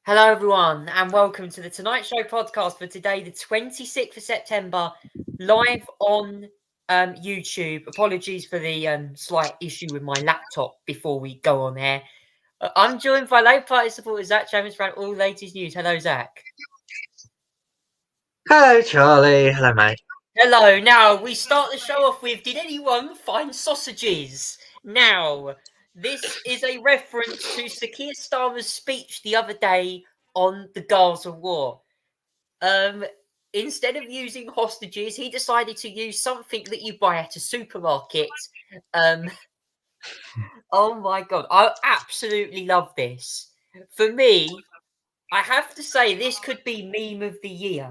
Hello, everyone, and welcome to the Tonight Show podcast for today, the 26th of September, live on YouTube. Apologies for the slight issue with my laptop before we go on air. I'm joined by Labour Party supporter Zach Chambers for all the latest news. Hello, Zach. Hello, Charlie. Hello, mate. Hello. Now, we start the show off with, did anyone find sausages? Now, this is a reference to Sir Keir Starmer's speech the other day on the Gaza war. Instead of using hostages, he decided to use something that you buy at a supermarket. Oh my god, I absolutely love this. For me, I have to say this could be meme of the year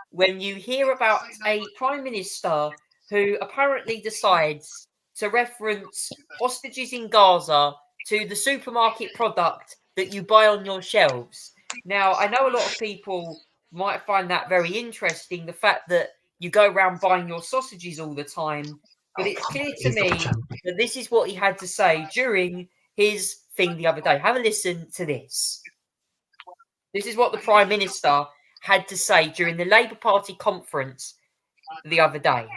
when you hear about a prime minister who apparently decides to reference hostages in Gaza to the supermarket product that you buy on your shelves. Now, I know a lot of people might find that very interesting, the fact that you go around buying your sausages all the time, but it's clear to me that this is what he had to say during his thing the other day. Have a listen to this. This is what the Prime Minister had to say during the Labour Party conference the other day.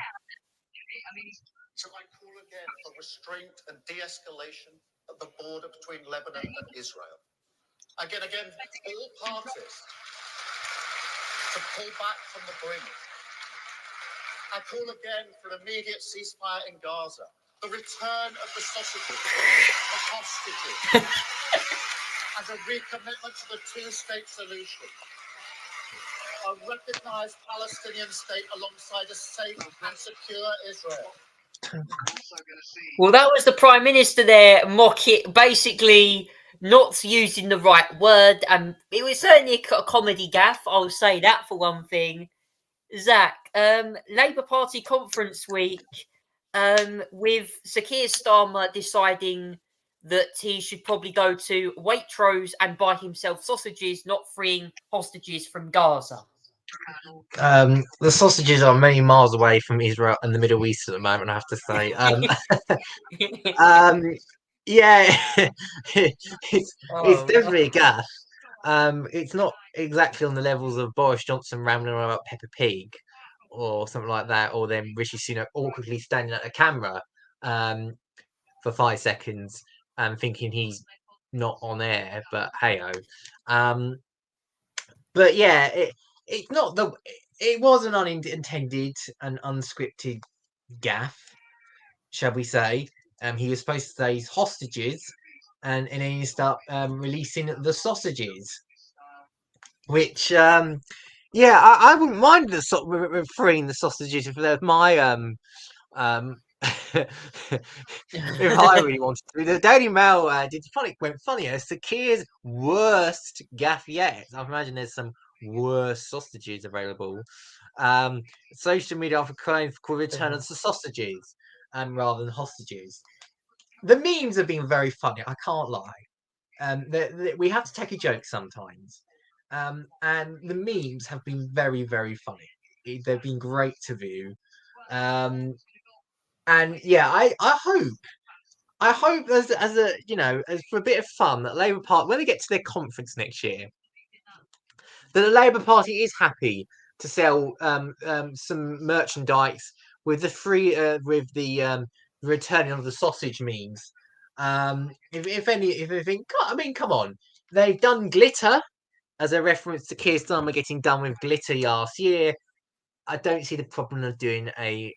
So I call again for restraint and de-escalation at the border between Lebanon and Israel. Again, all parties to pull back from the brink. I call again for an immediate ceasefire in Gaza, the return of the sausages, the hostages, and a recommitment to the two-state solution. A recognised Palestinian state alongside a safe and secure Israel. Well, that was the Prime Minister there basically not using the right word, and it was certainly a comedy gaffe, I'll say that for one thing. Zach, Labour Party conference week, with Sir Keir Starmer deciding that he should probably go to Waitrose and buy himself sausages, not freeing hostages from Gaza. The sausages are many miles away from Israel and the Middle East at the moment, I have to say. Yeah, it's definitely a gas. It's not exactly on the levels of Boris Johnson rambling on about Peppa Pig or something like that, or then Rishi Sunak awkwardly standing at a camera for 5 seconds and thinking he's not on air, but hey-oh. But yeah, it's not the. It was an unintended and unscripted gaffe, shall we say? He was supposed to say hostages, and then he start releasing the sausages, which yeah, I wouldn't mind freeing the sausages if there's my if I really wanted to. The Daily Mail went funnier. Sir Keir's worst gaffe yet. I imagine there's some worse sausages available. Social media often claim for return of the sausages rather than hostages. The memes have been very funny, I can't lie. We have to take a joke sometimes. And the memes have been very, very funny. They've been great to view. And yeah, I hope as a as for a bit of fun that Labour Party, when they get to their conference next year, that the Labour Party is happy to sell some merchandise with the free returning of the sausage memes. If they think, I mean, come on, they've done glitter as a reference to Keir Starmer getting done with glitter last year. I don't see the problem of doing a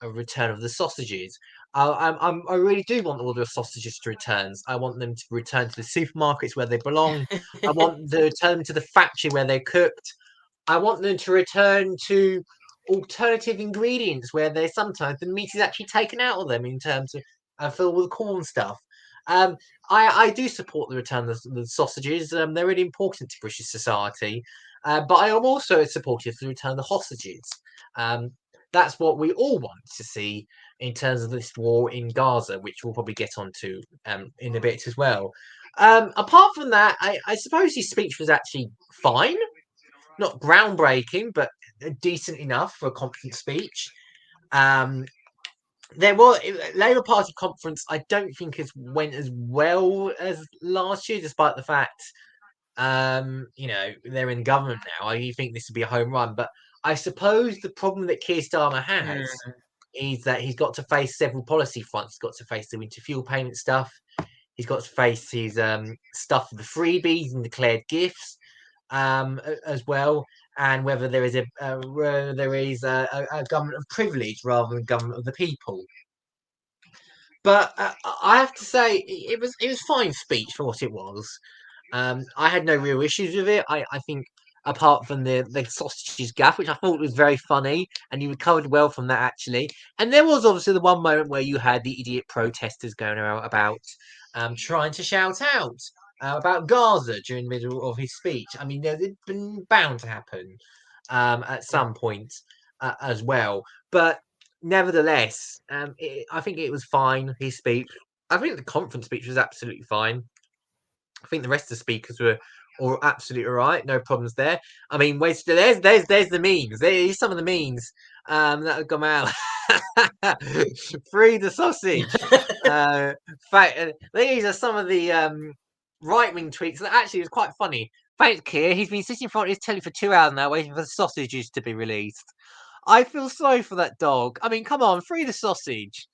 return of the sausages. I really do want all the sausages to return. I want them to return to the supermarkets where they belong. I want them to return to the factory where they're cooked. I want them to return to alternative ingredients where they sometimes the meat is actually taken out of them in terms of filled with corn stuff. I do support the return of the sausages. They're really important to British society. But I am also supportive of the return of the hostages. That's what we all want to see in terms of this war in Gaza, which we'll probably get onto in a bit as well. Apart from that, I suppose his speech was actually fine. Not groundbreaking, but decent enough for a conference speech. There was Labour Party conference. I don't think went as well as last year, despite the fact You know, they're in government now. You think this would be a home run, but I suppose the problem that Keir Starmer has is that he's got to face several policy fronts. He's got to face the winter fuel payment stuff. He's got to face his stuff with the freebies and declared gifts as well, and whether there is a government of privilege rather than government of the people. But I have to say, it was fine speech for what it was. I had no real issues with it. I think apart from the sausages gaff, which I thought was very funny, and you recovered well from that actually. And there was obviously the one moment where you had the idiot protesters going around about trying to shout out about Gaza during the middle of his speech. I mean, it's been bound to happen at some point as well. But nevertheless, I think it was fine, his speech. I think the conference speech was absolutely fine. I think the rest of the speakers were all absolutely all right. No problems there. I mean, there's the memes. There's some of the memes that have come out. Free the sausage. These are some of the right-wing tweets that actually was quite funny. Thanks, Keir. He's been sitting in front of his telly for 2 hours now waiting for the sausages to be released. I feel sorry for that dog. I mean, come on, free the sausage.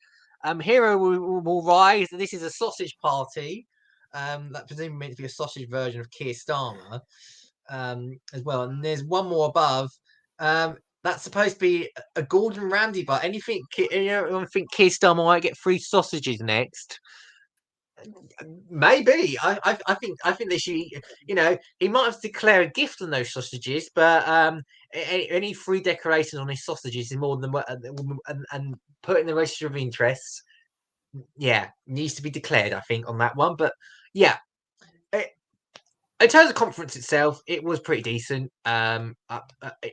Hero will rise. This is a sausage party. That presumably meant to be a sausage version of Keir Starmer as well. And there's one more above. That's supposed to be a Gordon Ramsay bar. Anything? I think Keir Starmer might get free sausages next. Maybe. I think they should. You know, he might have to declare a gift on those sausages, but any free decorations on his sausages is more than and put in the register of interests. Yeah, needs to be declared. I think on that one, but yeah. In terms of conference itself, it was pretty decent. In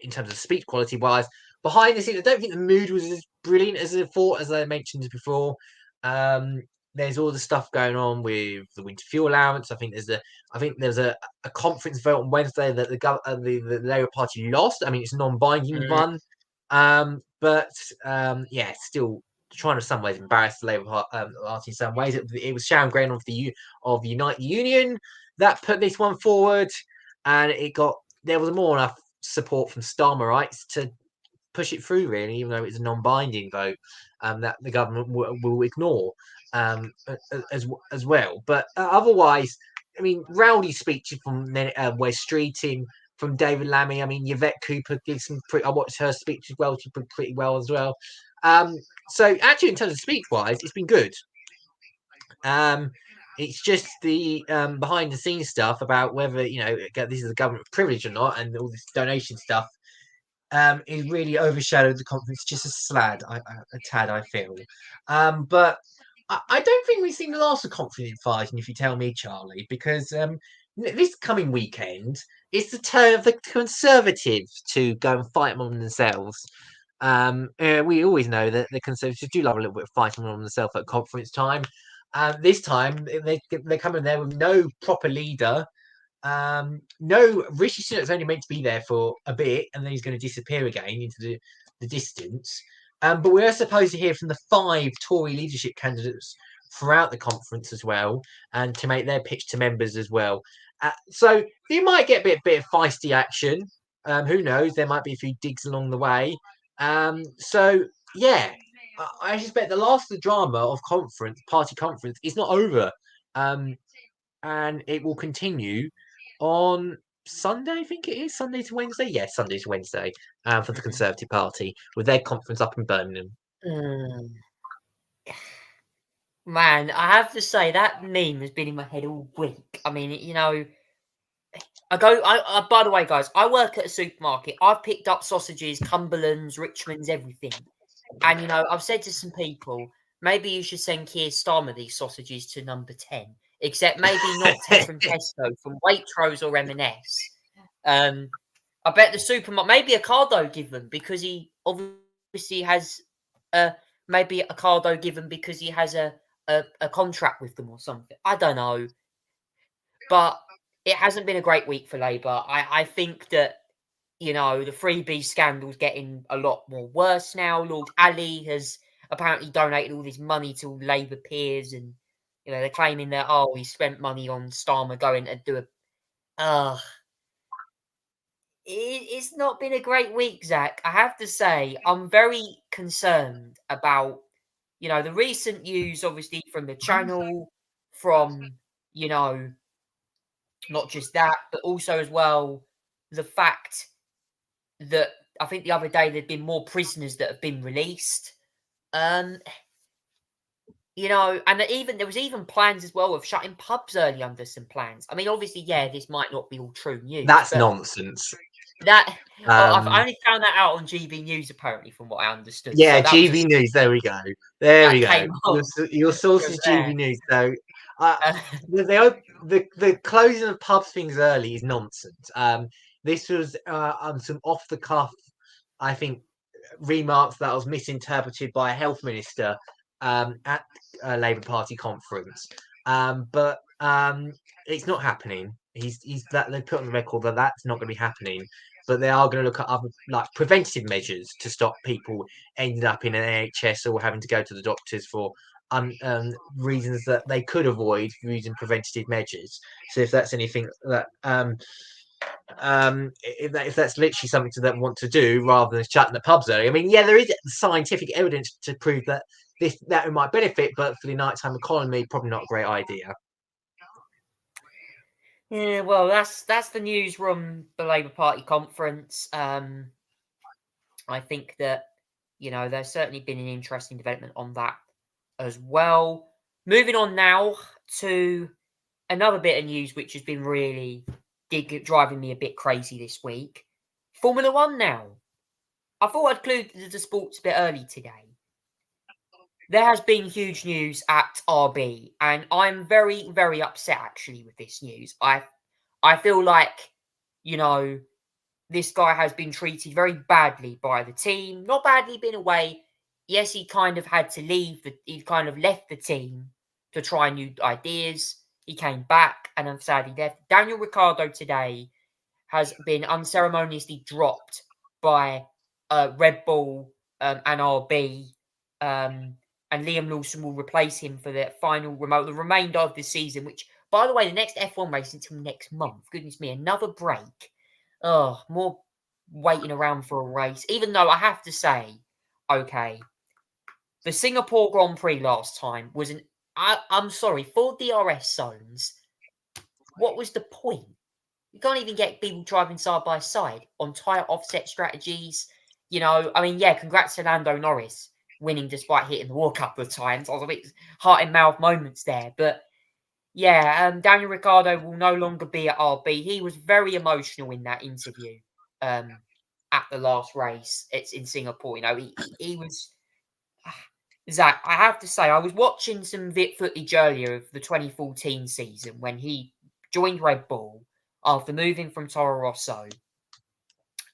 terms of speech quality wise, behind the scenes, I don't think the mood was as brilliant as I thought, as I mentioned before. There's all the stuff going on with the winter fuel allowance. I think there's a conference vote on Wednesday that the Labour Party lost. I mean, it's a non-binding one, but yeah, still trying to some ways embarrass the Labour Party in some ways. It was Sharon Graham of Unite the Union that put this one forward, and there was more enough support from Starmerites to push it through, really, even though it's a non-binding vote that the government will ignore as well. But otherwise, I mean, rowdy speeches from Wes Streeting, from David Lammy. I mean, Yvette Cooper gives some I watched her speech as well. She did pretty well as well. So actually, in terms of speech-wise, it's been good. It's just the behind the scenes stuff about whether, you know, this is a government privilege or not, and all this donation stuff it really overshadowed the conference just a tad, I feel. But I don't think we've seen the last of confident fighting, if you tell me, Charlie, because this coming weekend it's the turn of the Conservatives to go and fight among themselves. We always know that the Conservatives do love a little bit of fighting among themselves at conference time. This time they're coming there with no proper leader. No, Rishi Sunak's only meant to be there for a bit, and then he's going to disappear again into the distance. But we're supposed to hear from the 5 Tory leadership candidates throughout the conference as well, and to make their pitch to members as well. So you might get a bit of feisty action. Who knows? There might be a few digs along the way. So yeah, I suspect the last of the drama of party conference is not over, and it will continue on Sunday. I think it is Sunday to Wednesday. Yes, Sunday to Wednesday for the Conservative Party with their conference up in Birmingham. Man, I have to say that meme has been in my head all week. I mean, you know, by the way, guys, I work at a supermarket. I've picked up sausages, Cumberlands, Richmonds, everything. And, you know, I've said to some people, maybe you should send Keir Starmer these sausages to number 10. Except maybe not 10 from Tesco, from Waitrose or M&S. I bet the supermarket, maybe Ocado give them because he obviously has, maybe Ocado give them because he has a contract with them or something. I don't know. But it hasn't been a great week for Labour. I think that, you know, the freebie scandal's getting a lot more worse now. Lord Ali has apparently donated all this money to Labour peers, and, you know, they're claiming that, he spent money on Starmer going to do Uh, it's not been a great week, Zach. I have to say, I'm very concerned about, the recent news, obviously, from the channel, from, you know, not just that, but also as well, the fact that I think the other day there'd been more prisoners that have been released. Um, and there was even plans as well of shutting pubs early under some plans. I mean, obviously, yeah, this might not be all true news. That's but nonsense. That I've Um, only found that out on GB News, apparently, from what I understood. yeah, So that was GV News. There we go. There we that go. came on. Your source is there. GV News. So, Uh, the closing of pubs things early is nonsense. This was some off the cuff, I think, remarks that was misinterpreted by a health minister at a Labour Party conference. But it's not happening. He's that they put on the record that that's not going to be happening. But they are going to look at other preventative measures to stop people ending up in an NHS or having to go to the doctors for reasons that they could avoid using preventative measures. So if that's anything that if that's literally something that want to do rather than shutting the pubs early. I mean, yeah, there is scientific evidence to prove that that it might benefit, but for the nighttime economy, probably not a great idea. yeah, well, that's the news from the Labour Party conference. I think that there's certainly been an interesting development on that as well. Moving on now to another bit of news which has been really driving me a bit crazy this week. Formula One now. I thought I'd include the sports a bit early today. There has been huge news at RB, and I'm very, very upset actually with this news. I feel like, this guy has been treated very badly by the team. Not badly been away. Yes, he kind of had to leave. He kind of left the team to try new ideas. He came back and I'm sad he left. Daniel Ricciardo today has been unceremoniously dropped by Red Bull and RB. And Liam Lawson will replace him for the remainder of the season, which, by the way, the next F1 race until next month. Goodness me, another break. Oh, more waiting around for a race. Even though I have to say, okay, the Singapore Grand Prix last time was I'm sorry, for DRS zones, what was the point? You can't even get people driving side by side on tyre offset strategies. I mean, yeah, congrats to Lando Norris winning despite hitting the wall a couple of times. I was a bit heart in mouth moments there. But yeah, Daniel Ricciardo will no longer be at RB. He was very emotional in that interview at the last race. It's in Singapore. He was. Zach, I have to say, I was watching some footage earlier of the 2014 season when he joined Red Bull after moving from Toro Rosso,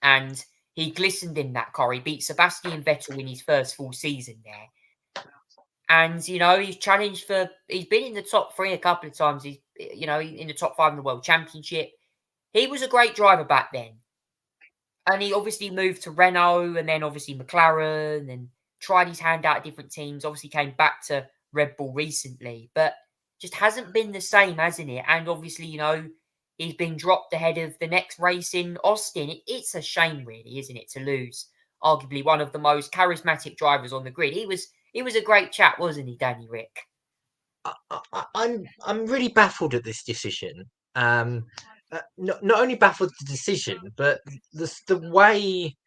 and he glistened in that car. He beat Sebastian Vettel in his first full season there. And, he's challenged he's been in the top 3 a couple of times. He's, in the top 5 in the World Championship. He was a great driver back then. And he obviously moved to Renault and then obviously McLaren and tried his hand out at different teams. Obviously came back to Red Bull recently, but just hasn't been the same, hasn't it? And obviously, he's been dropped ahead of the next race in Austin. It's a shame, really, isn't it, to lose arguably one of the most charismatic drivers on the grid. He was a great chap, wasn't he, Danny Rick? I'm really baffled at this decision. Not only baffled at the decision, but the way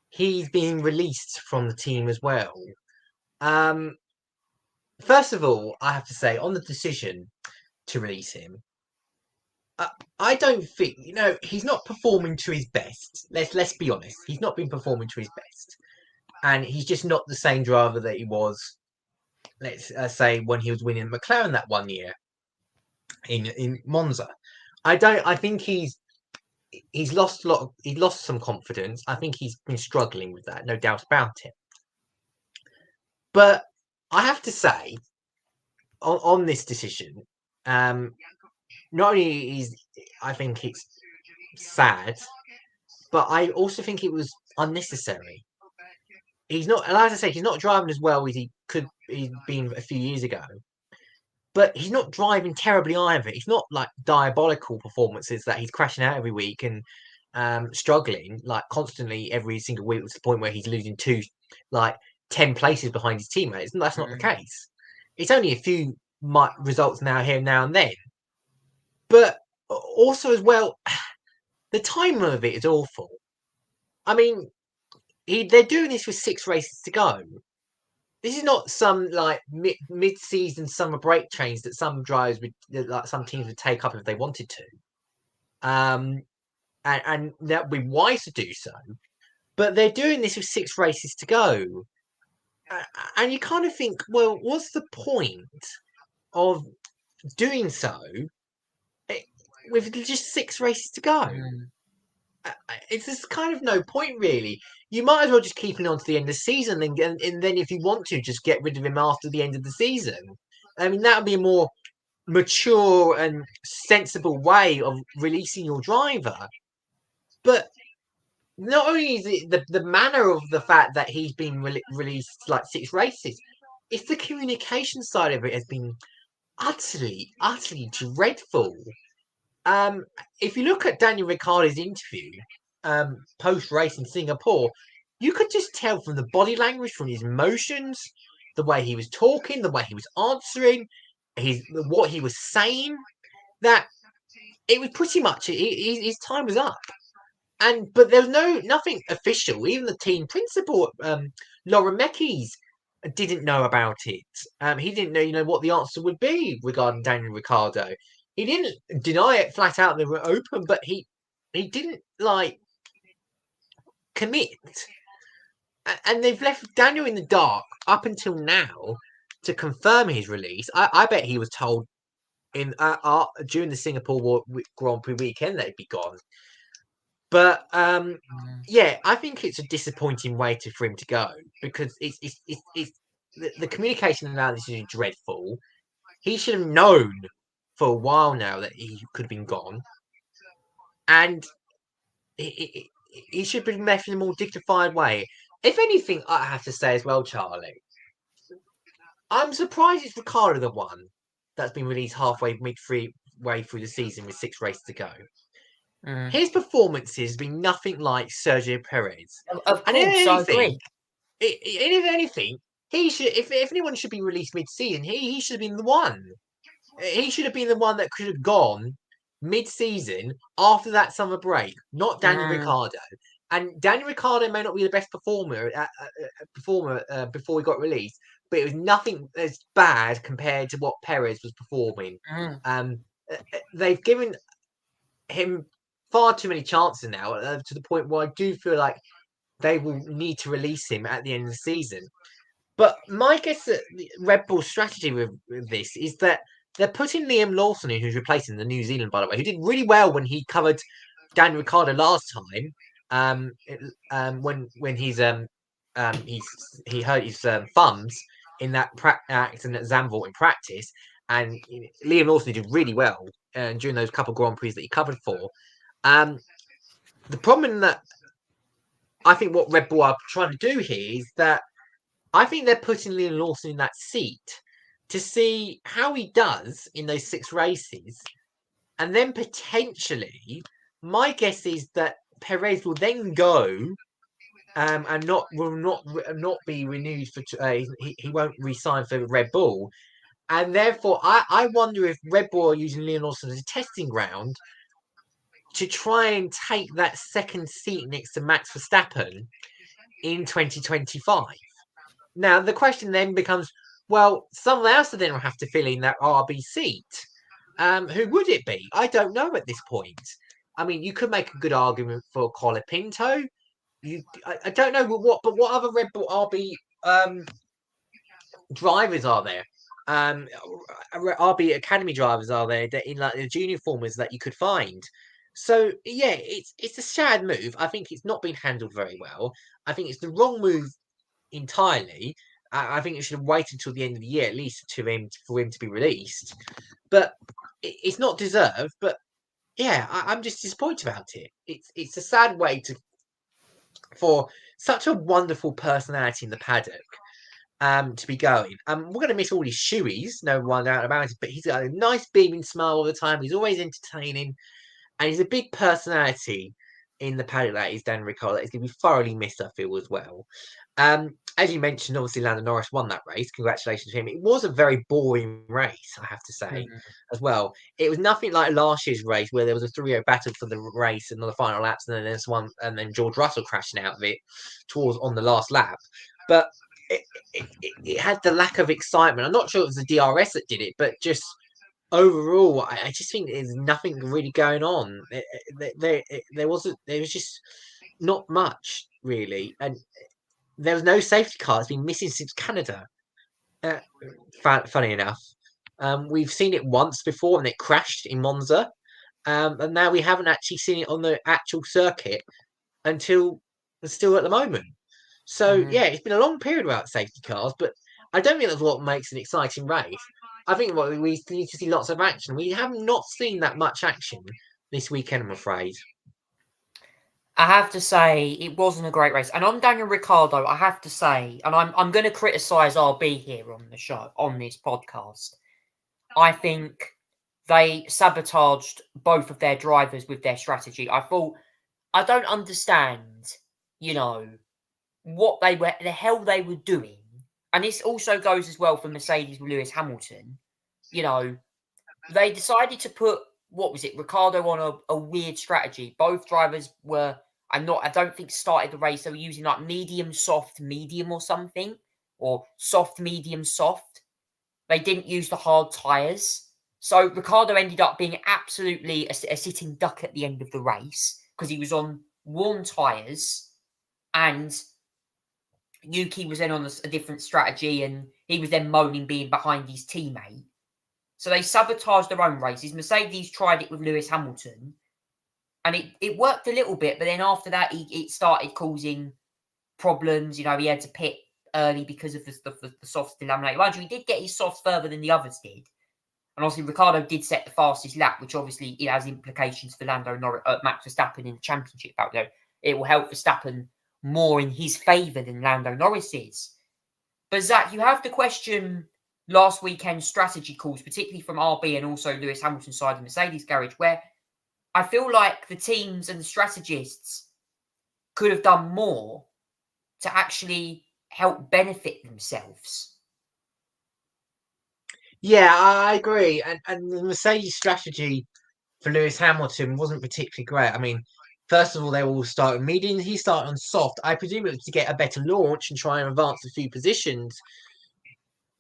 he's being released from the team as well. First of all, I have to say on the decision to release him, I don't think he's not performing to his best. Let's be honest, he's not been performing to his best, and he's just not the same driver that he was. Let's say when he was winning McLaren that one year in Monza. I think he's lost a lot. He's lost some confidence. I think he's been struggling with that, no doubt about it. But I have to say, on this decision, not only I think it's sad, but I also think it was unnecessary. He's not, as I say, he's not driving as well as he could. He'd been a few years ago, but he's not driving terribly either. It's not like diabolical performances that he's crashing out every week and struggling like constantly every single week to the point where he's losing 10 places behind his teammates. And that's not the case. It's only a few results now here, now and then. But also as well, the timing of it is awful. I mean, they're doing this with 6 races to go. This is not some like mid-season summer break trains that some drivers would, like some teams would take up if they wanted to. And that would be wise to do so. But they're doing this with 6 races to go. And you kind of think, well, what's the point of doing so with just 6 races to go? It's just kind of no point, really. You might as well just keep him on to the end of the season, and then if you want to, just get rid of him after the end of the season. I mean, that would be a more mature and sensible way of releasing your driver. But not only is it the manner of the fact that he's been released like 6 races, it's the communication side of it has been utterly dreadful. If you look at Daniel Ricciardo's interview post race in Singapore, you could just tell from the body language, from his emotions, the way he was talking, the way he was answering, what he was saying, that it was pretty much his time was up. But there's nothing official. Even the team principal, Laura Mekies, didn't know about it. He didn't know what the answer would be regarding Daniel Ricciardo. He didn't deny it flat out. They were open, but he didn't like commit. And they've left Daniel in the dark up until now to confirm his release. I bet he was told during the Singapore Grand Prix weekend that he'd be gone. But yeah, I think it's a disappointing way for him to go, because it's the communication around this is dreadful. He should have known for a while now that he could have been gone, and he should have been left in a more dignified way. If anything, I have to say as well, Charlie, I'm surprised it's Ricciardo the one that's been released way through the season with 6 races to go. His performances have been nothing like Sergio Perez. Of course, I agree. If anything, he should. If anyone should be released mid-season, he should have been the one. He should have been the one that could have gone mid-season after that summer break, not Daniel Ricciardo. And Daniel Ricciardo may not be the best performer before he got released, but it was nothing as bad compared to what Perez was performing. They've given him far too many chances now, to the point where I do feel like they will need to release him at the end of the season. But my guess that Red Bull's strategy with this is that they're putting Liam Lawson in, who's replacing the New Zealand, by the way, who did really well when he covered Daniel Ricciardo last time. When he hurt his thumbs in that accident at Zandvoort in practice, and Liam Lawson did really well during those couple Grand Prix that he covered for. The problem that I think what Red Bull are trying to do here is that I think they're putting Liam Lawson in that seat to see how he does in those 6 races, and then potentially, my guess is that Perez will then go and will not be renewed for. He won't re-sign for Red Bull, and therefore, I wonder if Red Bull are using Liam Lawson as a testing ground to try and take that second seat next to Max Verstappen in 2025. Now, the question then becomes, well, someone else then will have to fill in that RB seat. Who would it be? I don't know at this point. I mean, you could make a good argument for Colapinto. I don't know what other Red Bull RB drivers are there? RB Academy drivers are there that in like the junior formers that you could find. So yeah, it's a sad move. I think it's not been handled very well. I think it's the wrong move entirely. I think it should have waited until the end of the year at least for him to be released. But it's not deserved. But yeah, I'm just disappointed about it. It's a sad way for such a wonderful personality in the paddock to be going. We're going to miss all his shoeies, no one doubt about it. But he's got a nice beaming smile all the time. He's always entertaining, and he's a big personality in the paddock. That is Dan Ricciardo. He's going to be thoroughly missed, I feel, as well. As you mentioned, obviously Lando Norris won that race. Congratulations to him. It was a very boring race, I have to say, as well. It was nothing like last year's race where there was a 3-0 battle for the race and the final laps, and then there's one, and then George Russell crashing out of it towards on the last lap. But it had the lack of excitement. I'm not sure it was the DRS that did it, but just overall, I just think there's nothing really going on. There was just not much really, and there was no safety car. It's been missing since Canada. Funny enough, we've seen it once before and it crashed in Monza, and now we haven't actually seen it on the actual circuit until still at the moment. So yeah, it's been a long period without safety cars, but I don't think that's what makes an exciting race. I think what we need to see lots of action. We have not seen that much action this weekend, I'm afraid. I have to say it wasn't a great race, and on Daniel Ricciardo, I have to say, and I'm going to criticise RB here on the show on this podcast. I think they sabotaged both of their drivers with their strategy. I don't understand, what the hell they were doing, and this also goes as well for Mercedes with Lewis Hamilton. They decided to put Ricciardo on a weird strategy. Both drivers were. I don't think started the race. They were using like medium, soft, medium or something, or soft, medium, soft. They didn't use the hard tyres. So Ricciardo ended up being absolutely a sitting duck at the end of the race because he was on warm tyres, and Yuki was then on a different strategy, and he was then moaning being behind his teammate. So they sabotaged their own races. Mercedes tried it with Lewis Hamilton, and it worked a little bit, but then after that, it started causing problems. He had to pit early because of the softs delaminated. Mind you, he did get his softs further than the others did. And obviously, Ricciardo did set the fastest lap, which obviously it has implications for Max Verstappen in the championship. It will help Verstappen more in his favour than Lando Norris is. But Zach, you have to question last weekend's strategy calls, particularly from RB and also Lewis Hamilton's side of the Mercedes garage, where I feel like the teams and the strategists could have done more to actually help benefit themselves. Yeah, I agree. And the Mercedes strategy for Lewis Hamilton wasn't particularly great. I mean, first of all, they all started medium. He started on soft. I presume it was to get a better launch and try and advance a few positions.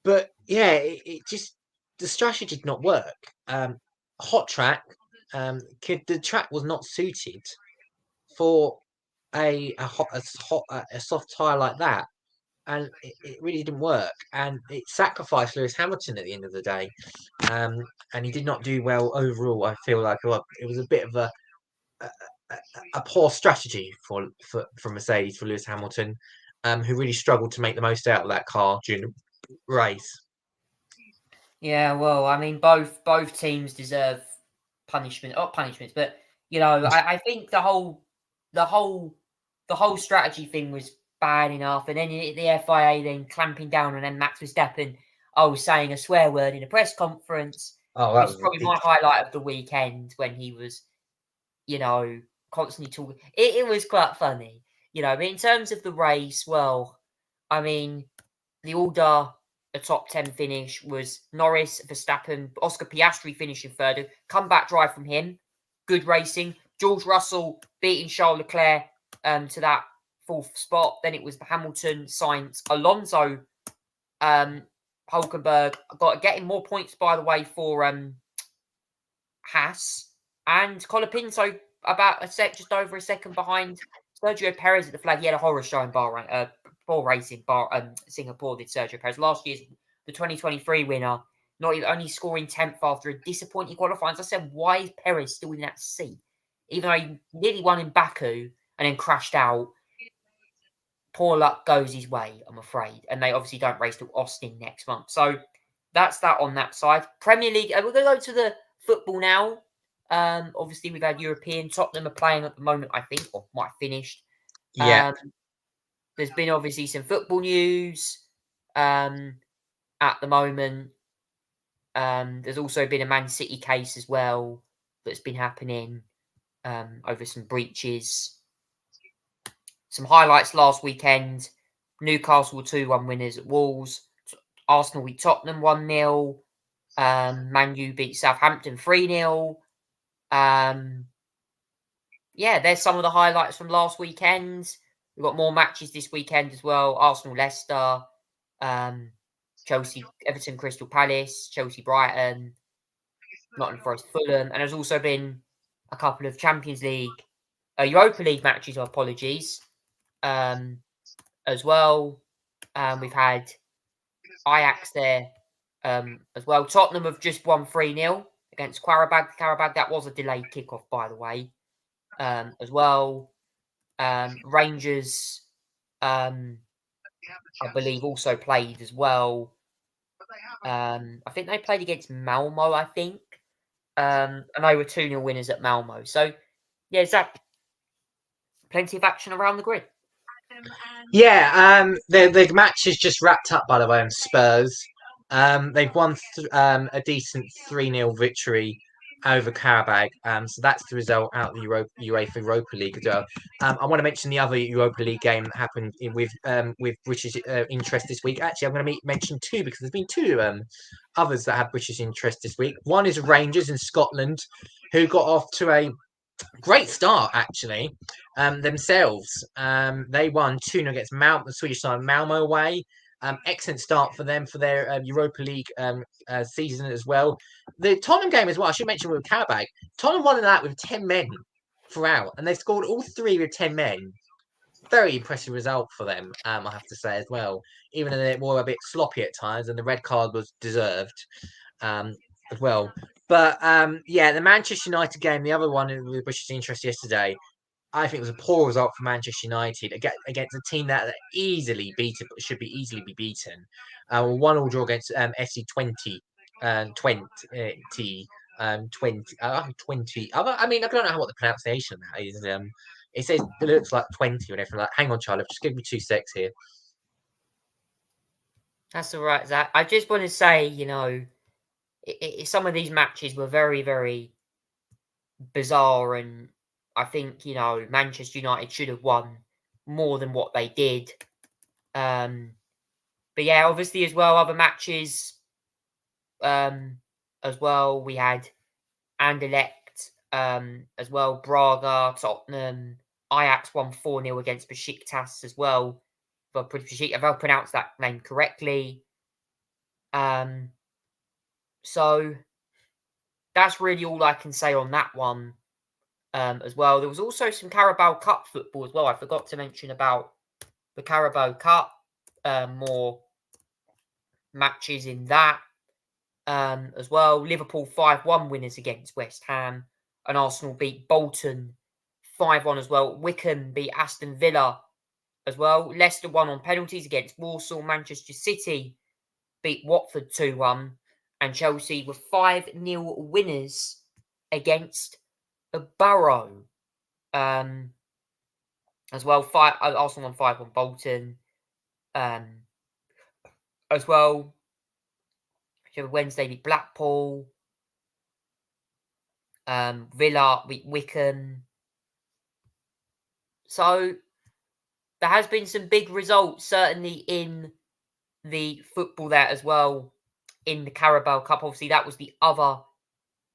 But yeah, it just the strategy did not work. Hot track, the track was not suited for a soft tire like that, and it really didn't work. And it sacrificed Lewis Hamilton at the end of the day, and he did not do well overall. I feel like it was a bit of a poor strategy for Mercedes for Lewis Hamilton, who really struggled to make the most out of that car during the race. Yeah, well, I mean, both teams deserve punishments, but I think the whole strategy thing was bad enough, and then the FIA then clamping down, and then Max Verstappen, saying a swear word in a press conference. Oh, that was probably my highlight of the weekend when he was, constantly talking. It was quite funny, But in terms of the race, well, I mean, the order. A top 10 finish was Norris, Verstappen, Oscar Piastri finishing third. Comeback drive from him. Good racing. George Russell beating Charles Leclerc to that fourth spot. Then it was Hamilton, Sainz, Alonso, Hulkenberg. Getting more points, by the way, for Haas. And Colapinto about just over a second behind Sergio Perez at the flag. He had a horror show in Singapore did Sergio Perez. Last year's the 2023 winner, only scoring 10th after a disappointing qualifying. As I said, why is Perez still in that seat? Even though he nearly won in Baku and then crashed out, poor luck goes his way, I'm afraid. And they obviously don't race to Austin next month. So that's that on that side. Premier League, we're going to go to the football now. Obviously, we've had European. Tottenham are playing at the moment, I think, or might have finished. Yeah. There's been obviously some football news. at the moment. There's also been a Man City case as well that's been happening over some breaches. Some highlights last weekend: Newcastle 2-1 winners at Wolves. Arsenal beat Tottenham 1-0. Man U beat Southampton 3-0. Yeah, there's some of the highlights from last weekend. We've got more matches this weekend as well. Arsenal, Leicester, Chelsea, Everton, Crystal Palace, Chelsea, Brighton, Nottingham Forest, Fulham. And there's also been a couple of Champions League, Europa League matches, apologies, as well. We've had Ajax there as well. Tottenham have just won 3-0 against Qarabag. That was a delayed kickoff, by the way, as well. Rangers, I believe, also played as well. I think they played against Malmo, I think. And they were 2-0 winners at Malmo. So, yeah, Zach, plenty of action around the grid. Yeah, the match is just wrapped up, by the way, on Spurs. They've won a decent 3-0 victory over Qarabag. So that's the result out of the UEFA Europa League as well. I want to mention the other Europa League game that happened with British interest this week. Actually, I'm going to mention two because there's been two others that have British interest this week. One is Rangers in Scotland, who got off to a great start, actually, themselves. They won 2-0 against the Swedish side, Malmo away. Excellent start for them for their Europa League season as well. The Tottenham game as well, I should mention with Qarabag. Tottenham won that with 10 men throughout, and they scored all three with 10 men. Very impressive result for them, I have to say as well. Even though they were a bit sloppy at times, and the red card was deserved as well. But yeah, the Manchester United game, the other one with British interest yesterday, I think it was a poor result for Manchester United against a team that should be easily be beaten. 1-1 draw against FC 20. I mean, I don't know what the pronunciation of that is. It says it looks like 20 or anything. Like, hang on, Charlie, just give me 2 secs here. That's all right, Zach. I just want to say, some of these matches were very, very bizarre, and I think, Manchester United should have won more than what they did. But yeah, obviously as well, other matches as well. We had Anderlecht as well, Braga, Tottenham, Ajax won 4-0 against Besiktas as well. If I pronounced that name correctly. So that's really all I can say on that one as well. There was also some Carabao Cup football as well. I forgot to mention about the Carabao Cup. More matches in that as well. Liverpool 5-1 winners against West Ham. And Arsenal beat Bolton 5-1 as well. Wycombe beat Aston Villa as well. Leicester won on penalties against Walsall. Manchester City beat Watford 2-1. And Chelsea were 5-0 winners against Borough. As well, Arsenal won 5-1 Bolton. As well, Wednesday beat Blackpool. Villa beat Wycombe. So there has been some big results, certainly in the football there as well, in the Carabao Cup. Obviously, that was the other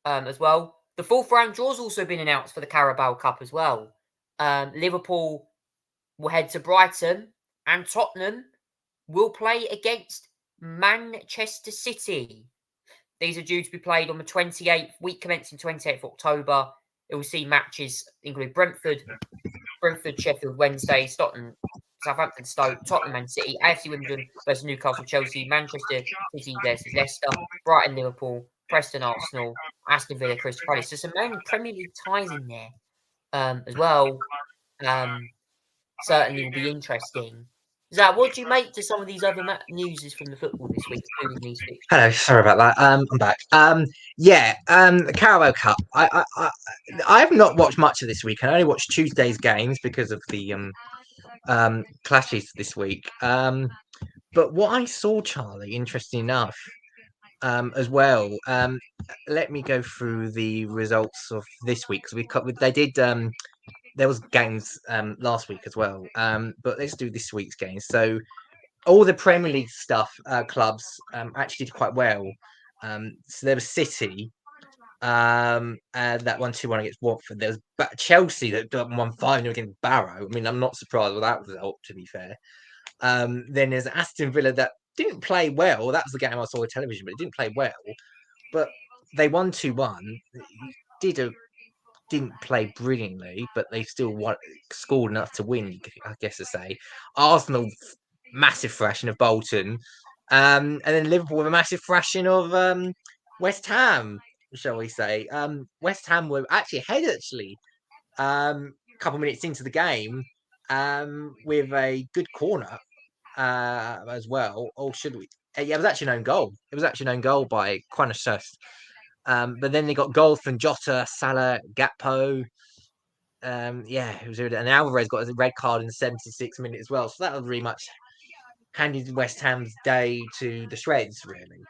as well. The fourth round draw's also been announced for the Carabao Cup as well. Liverpool will head to Brighton, and Tottenham will play against Manchester City. These are due to be played on the 28th, week commencing 28th of October. It will see matches include Brentford, Sheffield Wednesday, Southampton, Stoke, Tottenham, Man City, AFC Wimbledon versus Newcastle, Chelsea, Manchester City versus Leicester, Brighton, Liverpool, Preston, Arsenal, Aston Villa, Crystal Palace. So some main Premier League ties in there as well. Certainly will be interesting. Zach, what do you make to some of these other news from the football this week? Hello, sorry about that. I'm back. The Carabao Cup. I have not watched much of this week. I only watched Tuesday's games because of the clashes this week. But what I saw, Charlie, interesting enough, as well. Let me go through the results of this week because they did. There was games last week as well. But let's do this week's games. So all the Premier League stuff clubs actually did quite well. So there was City. And that 1-2-1 against Watford. There was Chelsea that won 5-0 against Barrow. I mean, I'm not surprised with that result, to be fair. Then there's Aston Villa that didn't play well. That was the game I saw on television, but it didn't play well. But they won 2-1. Didn't play brilliantly, but they still scored enough to win, I guess to say. Arsenal, massive thrashing of Bolton. And then Liverpool with a massive thrashing of West Ham, shall we say. West Ham were actually ahead, a couple of minutes into the game, with a good corner as well. Or should we? Yeah, it was actually an own goal. It was actually an own goal by Quanasus. But then they got goals from Jota, Salah, Gakpo. Yeah, it was really, and Alvarez got a red card in the 76th minute as well. So that was really much handed West Ham's day to the shreds, really,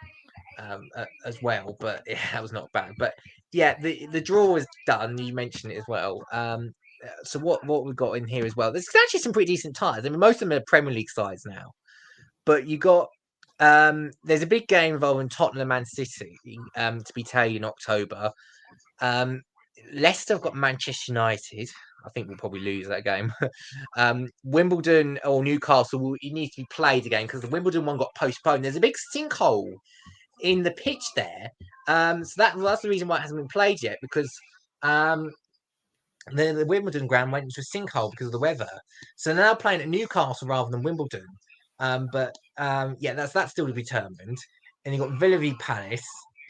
as well. But yeah, that was not bad. But yeah, the draw is done. You mentioned it as well. So what we've got in here as well? There's actually some pretty decent ties. I mean, most of them are Premier League sides now, but you got there's a big game involving Tottenham and Man City to be played in October. Leicester have got Manchester United. I think we'll probably lose that game. Wimbledon or Newcastle, it needs to be played again because the Wimbledon one got postponed. There's a big sinkhole in the pitch there. So that's the reason why it hasn't been played yet, because the Wimbledon ground went into a sinkhole because of the weather. So they're now playing at Newcastle rather than Wimbledon. Yeah, that's still to be determined. And you've got Villa v Palace,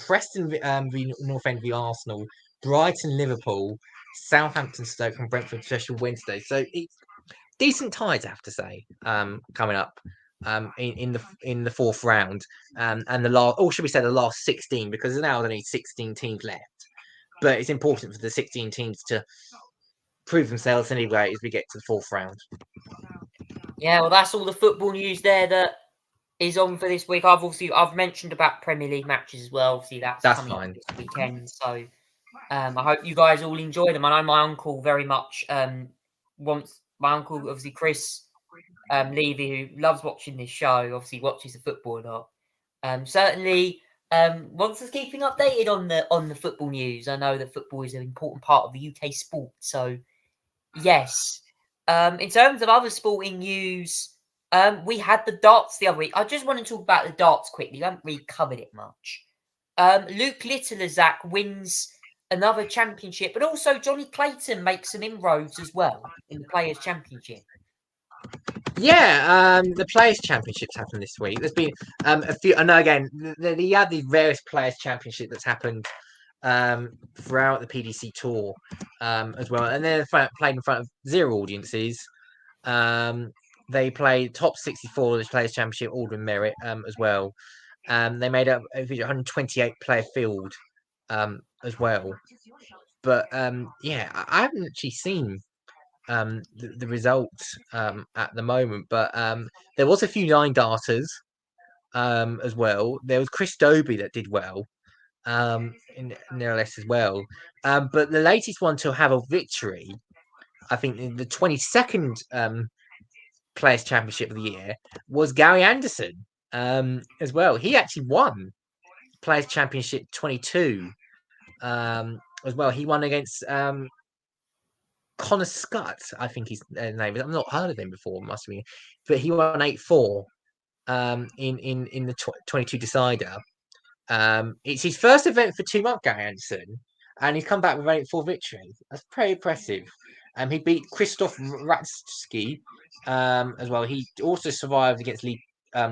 Preston v North End v Arsenal, Brighton, Liverpool, Southampton, Stoke, and Brentford Sheffield Wednesday. So it's decent ties, I have to say, coming up in the fourth round, and the last, or should we say, the last 16, because now there's only 16 teams left. But it's important for the 16 teams to prove themselves anyway as we get to the fourth round. Yeah, well, that's all the football news there that is on for this week. I've mentioned about Premier League matches as well. Obviously, that's coming fine. up this weekend. So I hope you guys all enjoy them. I know my uncle very much wants. My uncle, obviously, Chris Levy, who loves watching this show, obviously watches the football a lot. Certainly wants us keeping updated on the football news. I know that football is an important part of the UK sport. So yes. In terms of other sporting news, we had the darts the other week. I just want to talk about the darts quickly. We haven't really covered it much. Luke Littlezak wins another championship, but also Johnny Clayton makes some inroads as well in the Players' Championship. Yeah, the Players' Championships happened this week. There's been a few. I know again, you had the various Players' Championship that's happened throughout the PDC Tour as well, and then played in front of 0 audiences. They played top 64 of the Players' Championship, all with merit as well. They made up a 128 player field as well. But yeah, I haven't actually seen the results at the moment, but there was a few 9 darters as well. There was Chris Dobie that did well in NLS as well. But the latest one to have a victory, I think in the 22nd Players' Championship of the year, was Gary Anderson as well. He actually won Players' Championship 22 as well. He won against Connor Scott, I think his name is. I've not heard of him before, must be, but he won 8-4 in the 22 decider. It's his first event for 2 months, Gary Anderson, and he's come back with an 8-4 victory. That's pretty impressive. He beat Christoph Ratsky as well. He also survived against Lee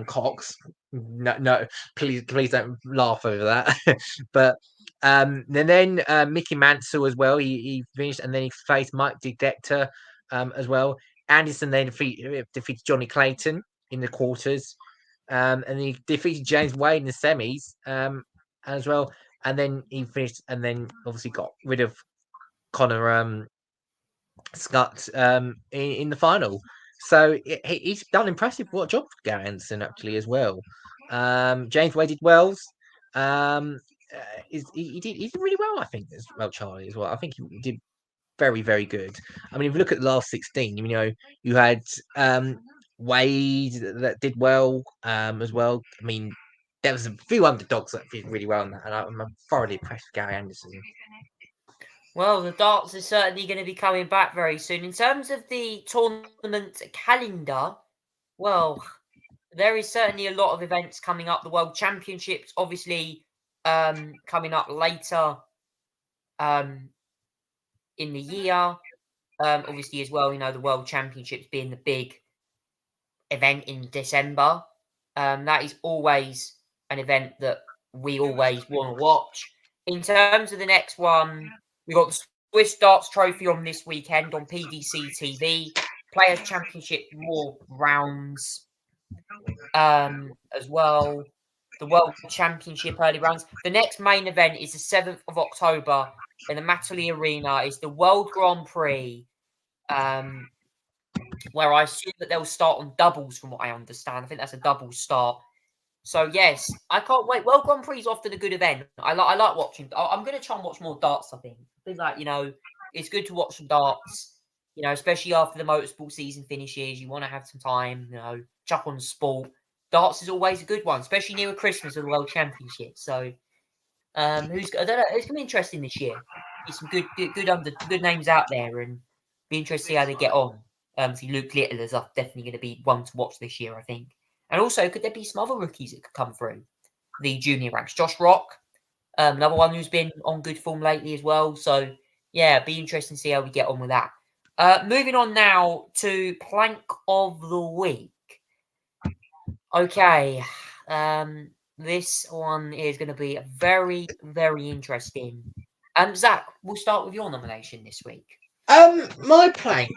Cox. No, please don't laugh over that. But and then Mickey Mansell as well. He finished, and then he faced Mike Didector as well. Anderson then defeated Johnny Clayton in the quarters. And he defeated James Wade in the semis as well. And then he finished, and then obviously got rid of Connor Scott in the final. So he's done impressive job for Gary Anderson actually as well. James Wade did Wells. He did really well, I think, as well, Charlie, as well. I think he did very, very good. I mean, if you look at the last 16, you know, you had Wade that did well as well. I mean, there was a few underdogs that did really well in that, and I'm thoroughly impressed with Gary Anderson. Well, the darts are certainly going to be coming back very soon. In terms of the tournament calendar, well, there is certainly a lot of events coming up. The World Championships, obviously, coming up later in the year. Obviously, as well, you know, the World Championships being the big event in December. That is always an event that we always want to watch. In terms of the next one, we've got the Swiss Darts Trophy on this weekend on PDC TV. Players Championship more rounds as well. The World Championship early rounds. The next main event is the 7th of October in the Matterley Arena. It's the World Grand Prix, where I assume that they'll start on doubles from what I understand. I think that's a double start. So, yes, I can't wait. World Grand Prix is often a good event. I like watching. I'm going to try and watch more darts, I think. I think, like, you know, it's good to watch some darts, you know, especially after the motorsport season finishes. You want to have some time, you know, chuck on sport. Darts is always a good one, especially near Christmas or the World Championship. So, I don't know. It's going to be interesting this year. There's some good names out there, and be interested to see how they get on. See, Luke Little is definitely going to be one to watch this year, I think. And also, could there be some other rookies that could come through the junior ranks? Josh Rock, another one who's been on good form lately as well. So, yeah, be interesting to see how we get on with that. Moving on now to Plank of the Week. Okay, this one is going to be very, very interesting. Zach, we'll start with your nomination this week. My plank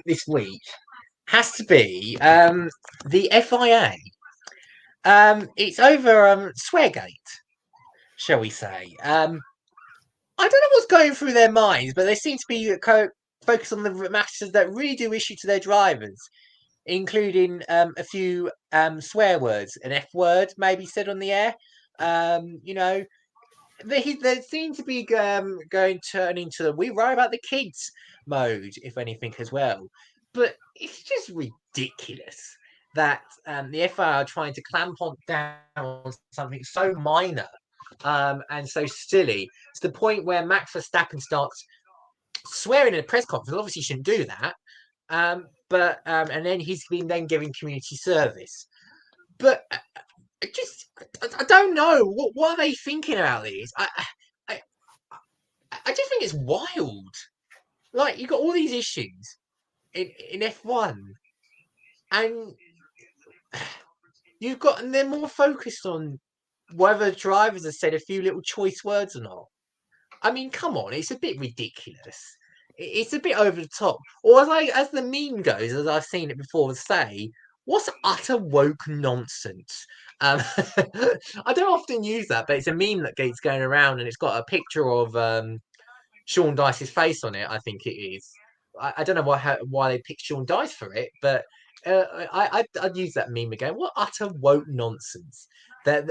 this week has to be the FIA. It's over Sweargate, shall we say. I don't know what's going through their minds, but they seem to be focused on the matters that really do issue to their drivers, including a few swear words, an F word maybe said on the air. You know, they seem to be going turn into the we worry about the kids mode, if anything, as well. But it's just ridiculous that the FIA are trying to clamp on down on something so minor and so silly to the point where Max Verstappen starts swearing in a press conference. Obviously, he shouldn't do that. And then he's been then giving community service. But I don't know what are they thinking about these. I just think it's wild. Like, you've got all these issues in F1, and and they're more focused on whether drivers have said a few little choice words or not. I mean, come on, it's a bit ridiculous. It's a bit over the top. Or as the meme goes, as I've seen it before, say, what's utter woke nonsense? I don't often use that, but it's a meme that keeps going around, and it's got a picture of Sean Dice's face on it. I think it is. I don't know why they picked Sean Dice for it, but I'd use that meme again. What utter woke nonsense! That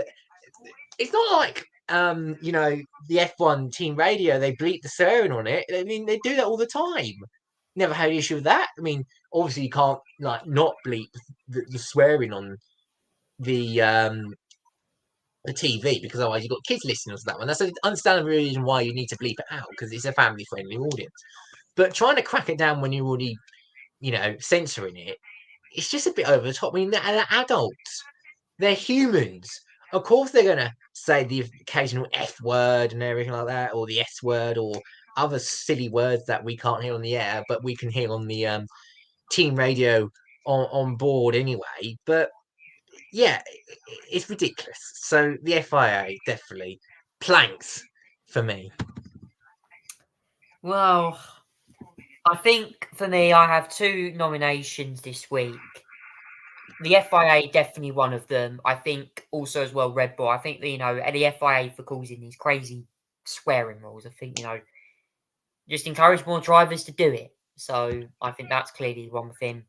it's not like you know, the F1 team radio, they bleep the swearing on it. I mean, they do that all the time. Never had an issue with that. I mean, obviously you can't like not bleep the swearing on the TV, because otherwise you've got kids listening to that one. That's an understandable reason why you need to bleep it out, because it's a family friendly audience. But trying to crack it down when you're already, you know, censoring it, it's just a bit over the top. I mean, they're adults, they're humans. Of course, they're going to say the occasional F word and everything like that, or the S word, or other silly words that we can't hear on the air, but we can hear on the team radio on board anyway. But yeah, it's ridiculous. So the FIA definitely planks for me. Well, I think for me, I have two nominations this week. The FIA, definitely one of them. I think also as well, Red Bull. I think, you know, the FIA for causing these crazy swearing rules. I think, you know, just encourage more drivers to do it. So I think that's clearly one with him.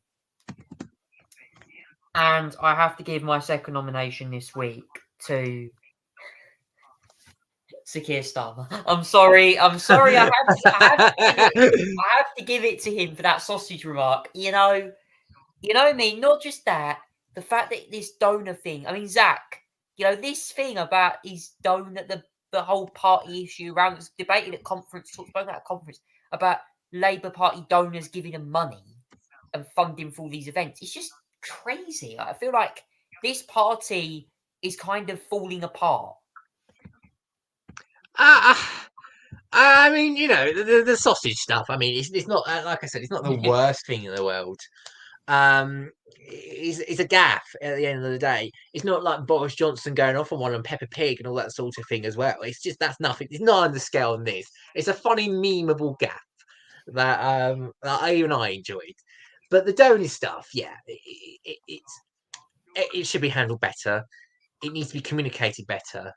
And I have to give my second nomination this week to Keir Starmer. I'm sorry. I have to give it to him for that sausage remark. You know me. Not just that. The fact that this donor thing. I mean, Zach. This thing about his donor, the whole party issue around, was debated at conference. Spoken at conference about Labour Party donors giving them money and funding for all these events. It's just crazy. I feel like this party is kind of falling apart. I mean, the sausage stuff. I mean, it's not like I said, it's not the worst thing in the world. It's a gaff at the end of the day. It's not like Boris Johnson going off on one and Peppa Pig and all that sort of thing as well. It's just that's nothing. It's not on the scale on this. It's a funny memeable gaff that even I enjoyed. But the donor stuff, yeah, it should be handled better. It needs to be communicated better.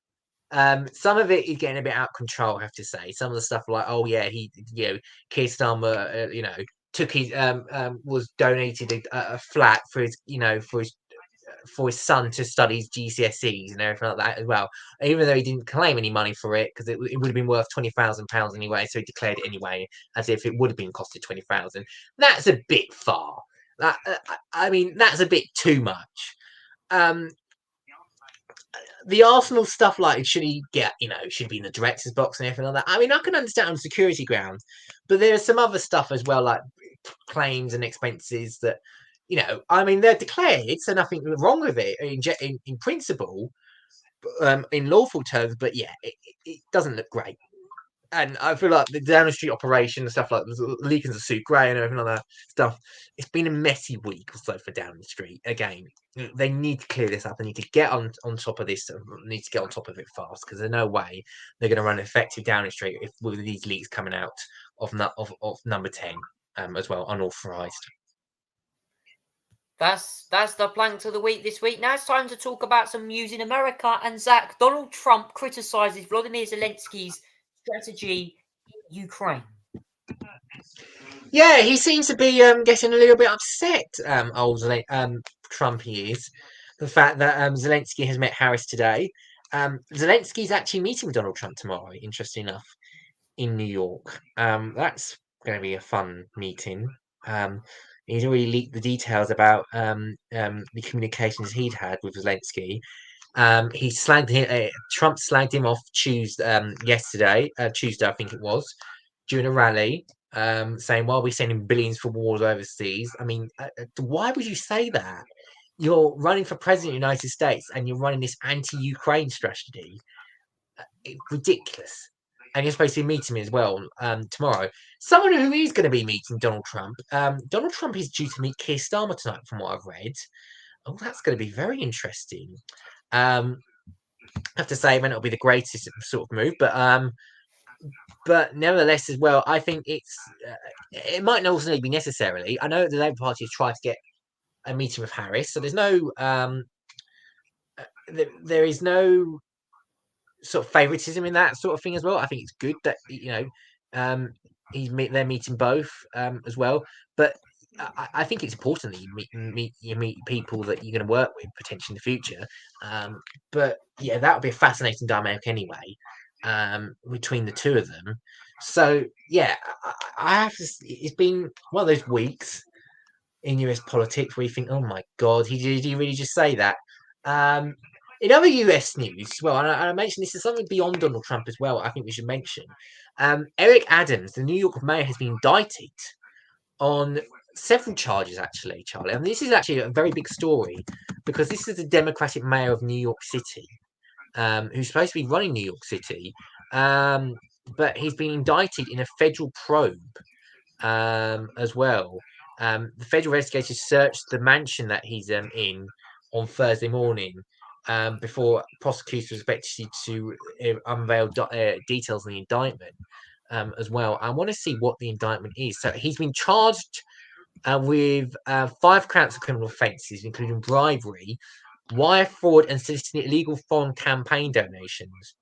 Some of it is getting a bit out of control, I have to say. Some of the stuff like, oh yeah, Keir Starmer, took his was donated a flat for his, for his son to study his GCSEs and everything like that as well. Even though he didn't claim any money for it because it would have been worth £20,000 anyway, so he declared it anyway as if it would have been costed 20,000. That's a bit far. I mean, that's a bit too much. The Arsenal stuff, like, should he get, should be in the director's box and everything like that. I mean, I can understand on security grounds, but there's some other stuff as well, like claims and expenses that, I mean, they're declared, so nothing wrong with it in principle, in lawful terms. But yeah, it doesn't look great. And I feel like the down the street operation and stuff like Leakins of Sue Gray and everything like that stuff, it's been a messy week or so for Downing Street. Again, they need to clear this up. They need to get on top of this. Need to get on top of it fast because there's no way they're going to run an effective Downing Street with these leaks coming out of number 10 as well, unauthorised. That's the plank of the week this week. Now it's time to talk about some news in America. And Zach, Donald Trump criticizes Volodymyr Zelensky's strategy in Ukraine. Yeah, he seems to be getting a little bit upset. Trump is the fact that Zelensky has met Harris today. Zelensky's actually meeting Donald Trump tomorrow. Interesting enough, in New York. That's going to be a fun meeting. He's already leaked the details about the communications he'd had with Zelensky. He slagged him. Trump slagged him off Tuesday, I think it was, during a rally, saying, "Why are we sending billions for wars overseas?" I mean, why would you say that? You're running for president of the United States and you're running this anti-Ukraine strategy. It's ridiculous. And you're supposed to be meeting me as well tomorrow. Someone who is going to be meeting Donald Trump. Donald Trump is due to meet Keir Starmer tonight, from what I've read. Oh, that's going to be very interesting. I have to say, it may not be the greatest sort of move, but nevertheless, as well, I think it might not also be necessarily. I know the Labour Party has tried to get a meeting with Harris, so there's no there is no sort of favoritism in that sort of thing as well. I think it's good that they're meeting both as well, but I think it's important that you meet people that you're going to work with potentially in the future. But yeah, that would be a fascinating dynamic anyway between the two of them. So yeah, I have to. It's been one of those weeks in US politics where you think, "Oh my God, did he really just say that?" In other US news, well, and I mentioned this is something beyond Donald Trump as well. I think we should mention Eric Adams, the New York mayor, has been indicted on several charges, actually, Charlie. And this is actually a very big story because this is the Democratic mayor of New York City, who's supposed to be running New York City, but he's been indicted in a federal probe as well. The federal investigators searched the mansion that he's in on Thursday morning before prosecutors were expected to unveil details on the indictment as well. I want to see what the indictment is. So he's been charged with 5 counts of criminal offences, including bribery, wire fraud, and soliciting illegal foreign campaign donations.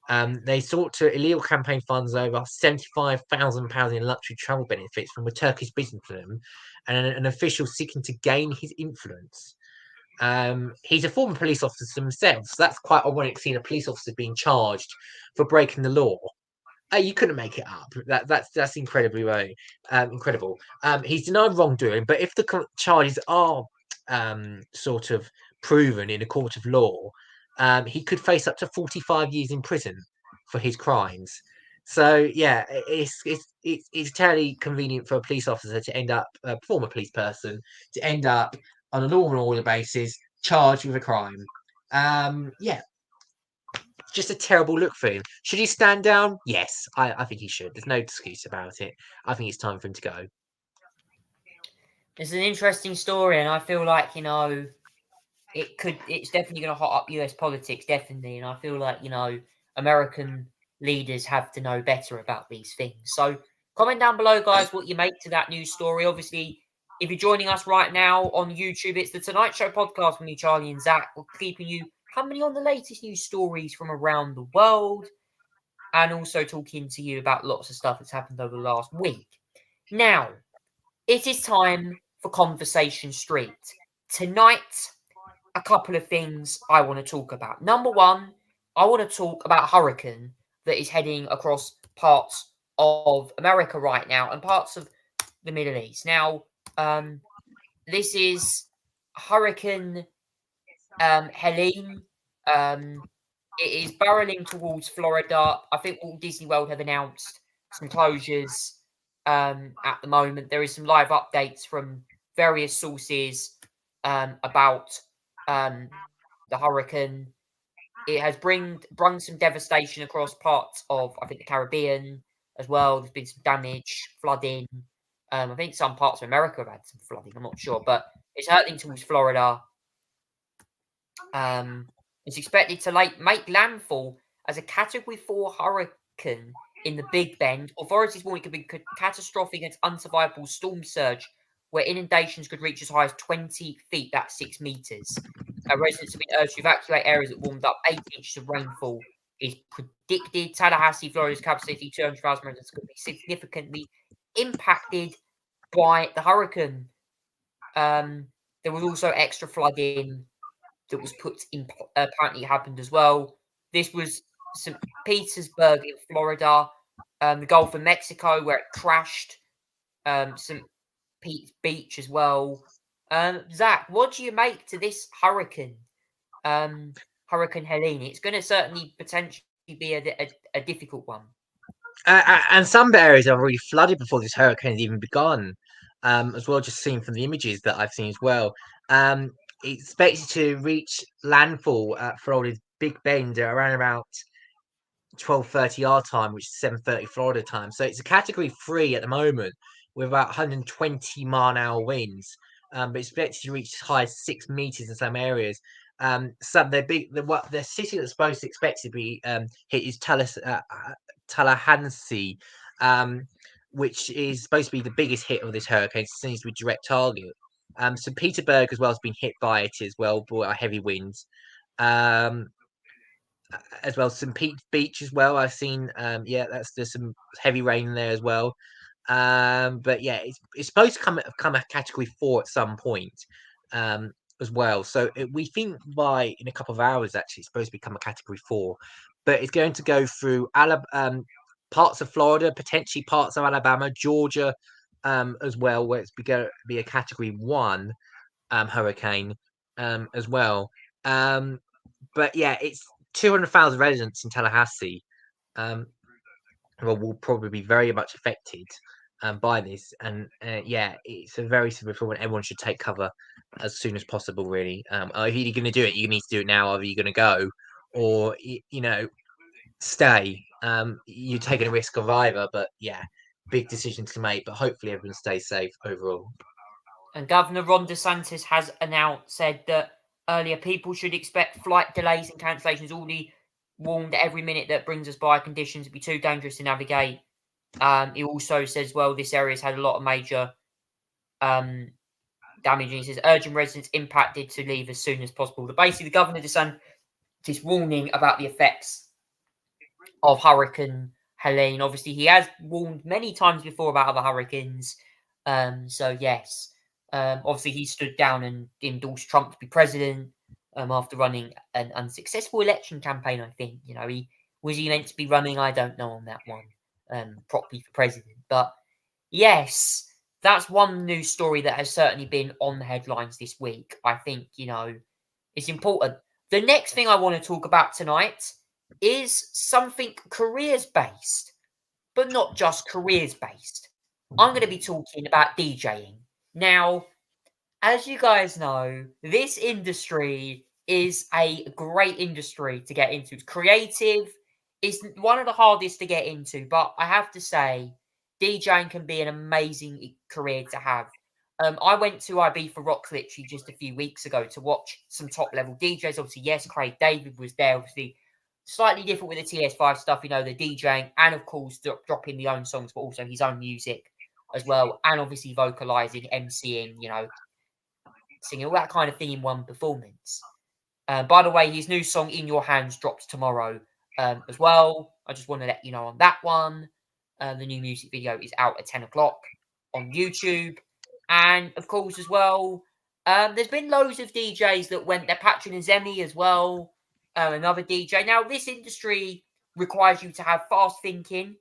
They sought to illegal campaign funds over £75,000 in luxury travel benefits from a Turkish businessman and an official seeking to gain his influence. He's a former police officer himself, so that's quite ironic seeing a police officer being charged for breaking the law. You couldn't make it up. That's incredibly incredible. He's denied wrongdoing, but if the charges are sort of proven in a court of law, he could face up to 45 years in prison for his crimes. So yeah, it's terribly convenient for a police officer to end up a former police person to end up on a law and order basis charged with a crime. Yeah, just a terrible look for him. Should he stand down? Yes, I think he should. There's no excuse about it. I think it's time for him to go. It's an interesting story, and I feel like, you know, it's definitely going to hot up US politics, definitely. And I feel like, you know, American leaders have to know better about these things. So comment down below, guys, what you make to that news story. Obviously, if you're joining us right now on YouTube, it's the Tonight Show podcast with me, Charlie and Zach. We're keeping you company on the latest news stories from around the world, and also talking to you about lots of stuff that's happened over the last week. Now, it is time for Conversation Street. Tonight, a couple of things I want to talk about. Number one, I want to talk about a hurricane that is heading across parts of America right now and parts of the Middle East. Now, this is Hurricane Helene. It is barreling towards Florida. I think Walt Disney World have announced some closures at the moment. There is some live updates from various sources about the hurricane. It has brought some devastation across parts of, I think, the Caribbean as well. There's been some damage, flooding. I think some parts of America have had some flooding. I'm not sure, but it's hurtling towards Florida. It's expected to make landfall as a Category 4 hurricane in the Big Bend. Authorities warn it could be catastrophic and unsurvivable storm surge, where inundations could reach as high as 20 feet, that's 6 meters. Residents have been urged to evacuate areas that warmed up. 8 inches of rainfall is predicted. Tallahassee, Florida's capital city, 200,000 residents could be significantly impacted by the hurricane. There was also extra flooding that was put in, apparently happened as well. This was St. Petersburg in Florida, the Gulf of Mexico, where it crashed, St. Pete's Beach as well. Zach, what do you make to this hurricane, Hurricane Helene? It's going to certainly potentially be a difficult one. And some areas have already flooded before this hurricane has even begun, as well, just seen from the images that I've seen as well. It's expected to reach landfall at Florida's Big Bend around about 12:30 our time, which is 7:30 Florida time. So it's a Category 3 at the moment with about 120 mile-an-hour winds, but it's expected to reach as high as 6 meters in some areas. Some the city that's supposed to expect to be hit is Tallahassee, which is supposed to be the biggest hit of this hurricane. It seems to be direct target. St. Petersburg as well has been hit by it as well, by heavy winds. As well, St. Pete's Beach as well. I've seen, there's some heavy rain there as well. But yeah, it's supposed to come a Category 4 at some point, as well. So we think in a couple of hours, actually, it's supposed to become a Category 4, but it's going to go through parts of Florida, potentially parts of Alabama, Georgia, as well, where it's going to be a Category 1 hurricane, as well. But yeah, it's 200,000 residents in Tallahassee, will probably be very much affected by this, and yeah, it's a very severe problem. Everyone should take cover as soon as possible, really. If you're going to do it, you need to do it now. Either you're going to go or stay. You're taking a risk of either, but yeah, big decisions to make, but hopefully everyone stays safe overall. And Governor Ron DeSantis has said that earlier people should expect flight delays and cancellations. Already warned every minute that brings us by conditions would be too dangerous to navigate. He also says, well, this area's had a lot of major damage. And he says, urging residents impacted to leave as soon as possible. But basically, the Governor DeSantis warning about the effects of Hurricane Helene. Obviously, he has warned many times before about other hurricanes. So yes, obviously he stood down and endorsed Trump to be president after running an unsuccessful election campaign. I think he meant to be running? I don't know on that one properly for president, but yes. That's one news story that has certainly been on the headlines this week. I think, it's important. The next thing I want to talk about tonight is something careers-based, but not just careers-based. I'm going to be talking about DJing. Now, as you guys know, this industry is a great industry to get into. It's creative. It's one of the hardest to get into, but I have to say, DJing can be an amazing career to have. I went to Ibiza Rocks literally just a few weeks ago to watch some top level DJs. Obviously, yes, Craig David was there. Obviously, slightly different with the TS5 stuff, the DJing, and of course, dropping the own songs, but also his own music as well. And obviously, vocalizing, MCing, singing, all that kind of thing in one performance. By the way, his new song "In Your Hands" drops tomorrow as well. I just want to let you know on that one. The new music video is out at 10 o'clock on YouTube. And of course, as well, there's been loads of DJs that went there. Patrick Zemi as well, another DJ. Now, this industry requires you to have fast thinking,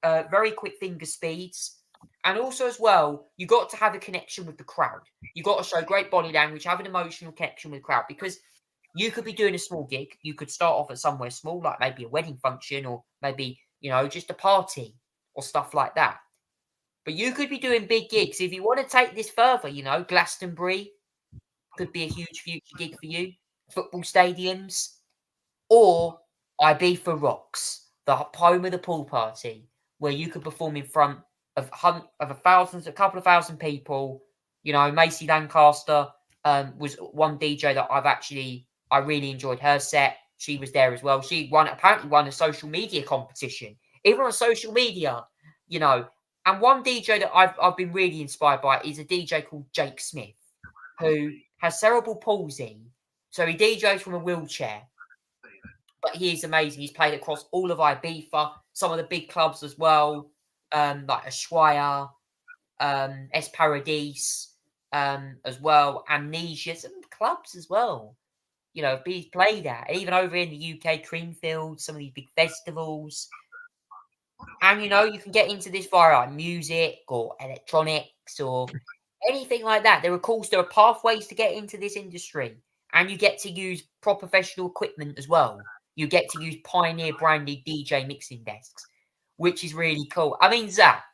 very quick finger speeds. And also, as well, you got to have a connection with the crowd. You got to show great body language, have an emotional connection with the crowd, because you could be doing a small gig. You could start off at somewhere small, like maybe a wedding function, or maybe, just a party or stuff like that. But you could be doing big gigs. If you want to take this further, Glastonbury could be a huge future gig for you, football stadiums, or Ibiza Rocks, the home of the pool party, where you could perform in front of a couple of thousand people. Macy Lancaster was one DJ that I really enjoyed her set. She was there as well. She apparently won a social media competition, even on social media, And one DJ that I've been really inspired by is a DJ called Jake Smith, who has cerebral palsy. So he DJs from a wheelchair. But he is amazing. He's played across all of Ibiza, some of the big clubs as well, like Ushuaia, Es Paradis, as well, Amnesia, some clubs as well. He's played at, even over in the UK, Creamfield, some of these big festivals. And, you can get into this via like music or electronics or anything like that. There are pathways to get into this industry, and you get to use professional equipment as well. You get to use Pioneer branded DJ mixing desks, which is really cool. I mean, Zach,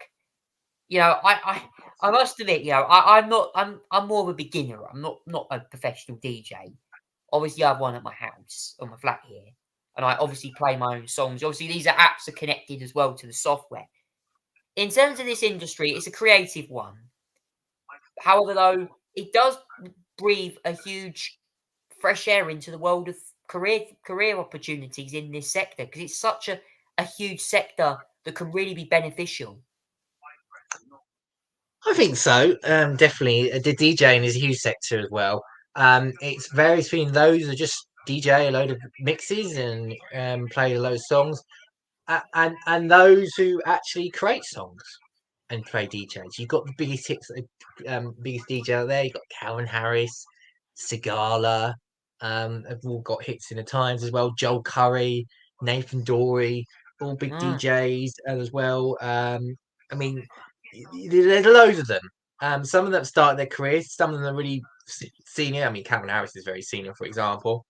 I must admit, I'm more of a beginner. I'm not a professional DJ. Obviously, I have one at my house, on my flat here, and I obviously play my own songs. Obviously, these apps are connected as well to the software. In terms of this industry, it's a creative one. However, though, it does breathe a huge fresh air into the world of career opportunities in this sector, because it's such a huge sector that can really be beneficial. I think so. Definitely, the DJing is a huge sector as well. It's varies between those who just DJ a load of mixes and play a load of songs, and those who actually create songs and play DJs. You've got the biggest hits, biggest DJ out there. You've got Calvin Harris, Sigala, have all got hits in the times as well. Joel Curry, Nathan Dory, all big DJs as well. I mean, there's loads of them. Some of them started their careers. Some of them are really senior. I mean, Calvin Harris is very senior, for example.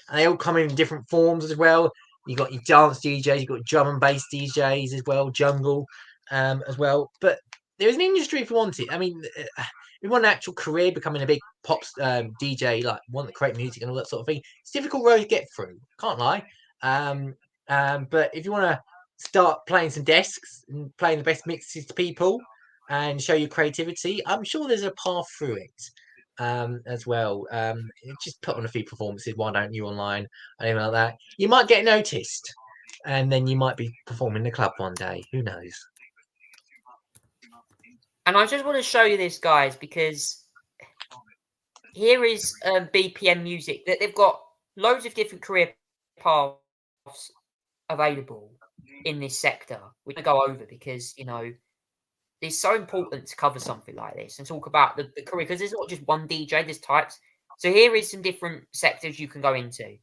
And they all come in different forms as well. You got your dance DJs, you got drum and bass DJs as well, jungle as well. But there's an industry if you want it. I mean, if you want an actual career, becoming a big pop DJ, like want to create music and all that sort of thing, it's a difficult road to get through. Can't lie. But if you want to start playing some desks and playing the best mixes to people and show your creativity, I'm sure there's a path through it. As well. Just put on a few performances, why don't you, online, anything like that. You might get noticed, and then you might be performing in the club one day. Who knows? And I just want to show you this, guys, because here is BPM Music. That they've got loads of different career paths available in this sector, we're going to go over because, you know, it's so important to cover something like this and talk about the career, because there's not just one DJ, there's types. So here is some different sectors you can go into.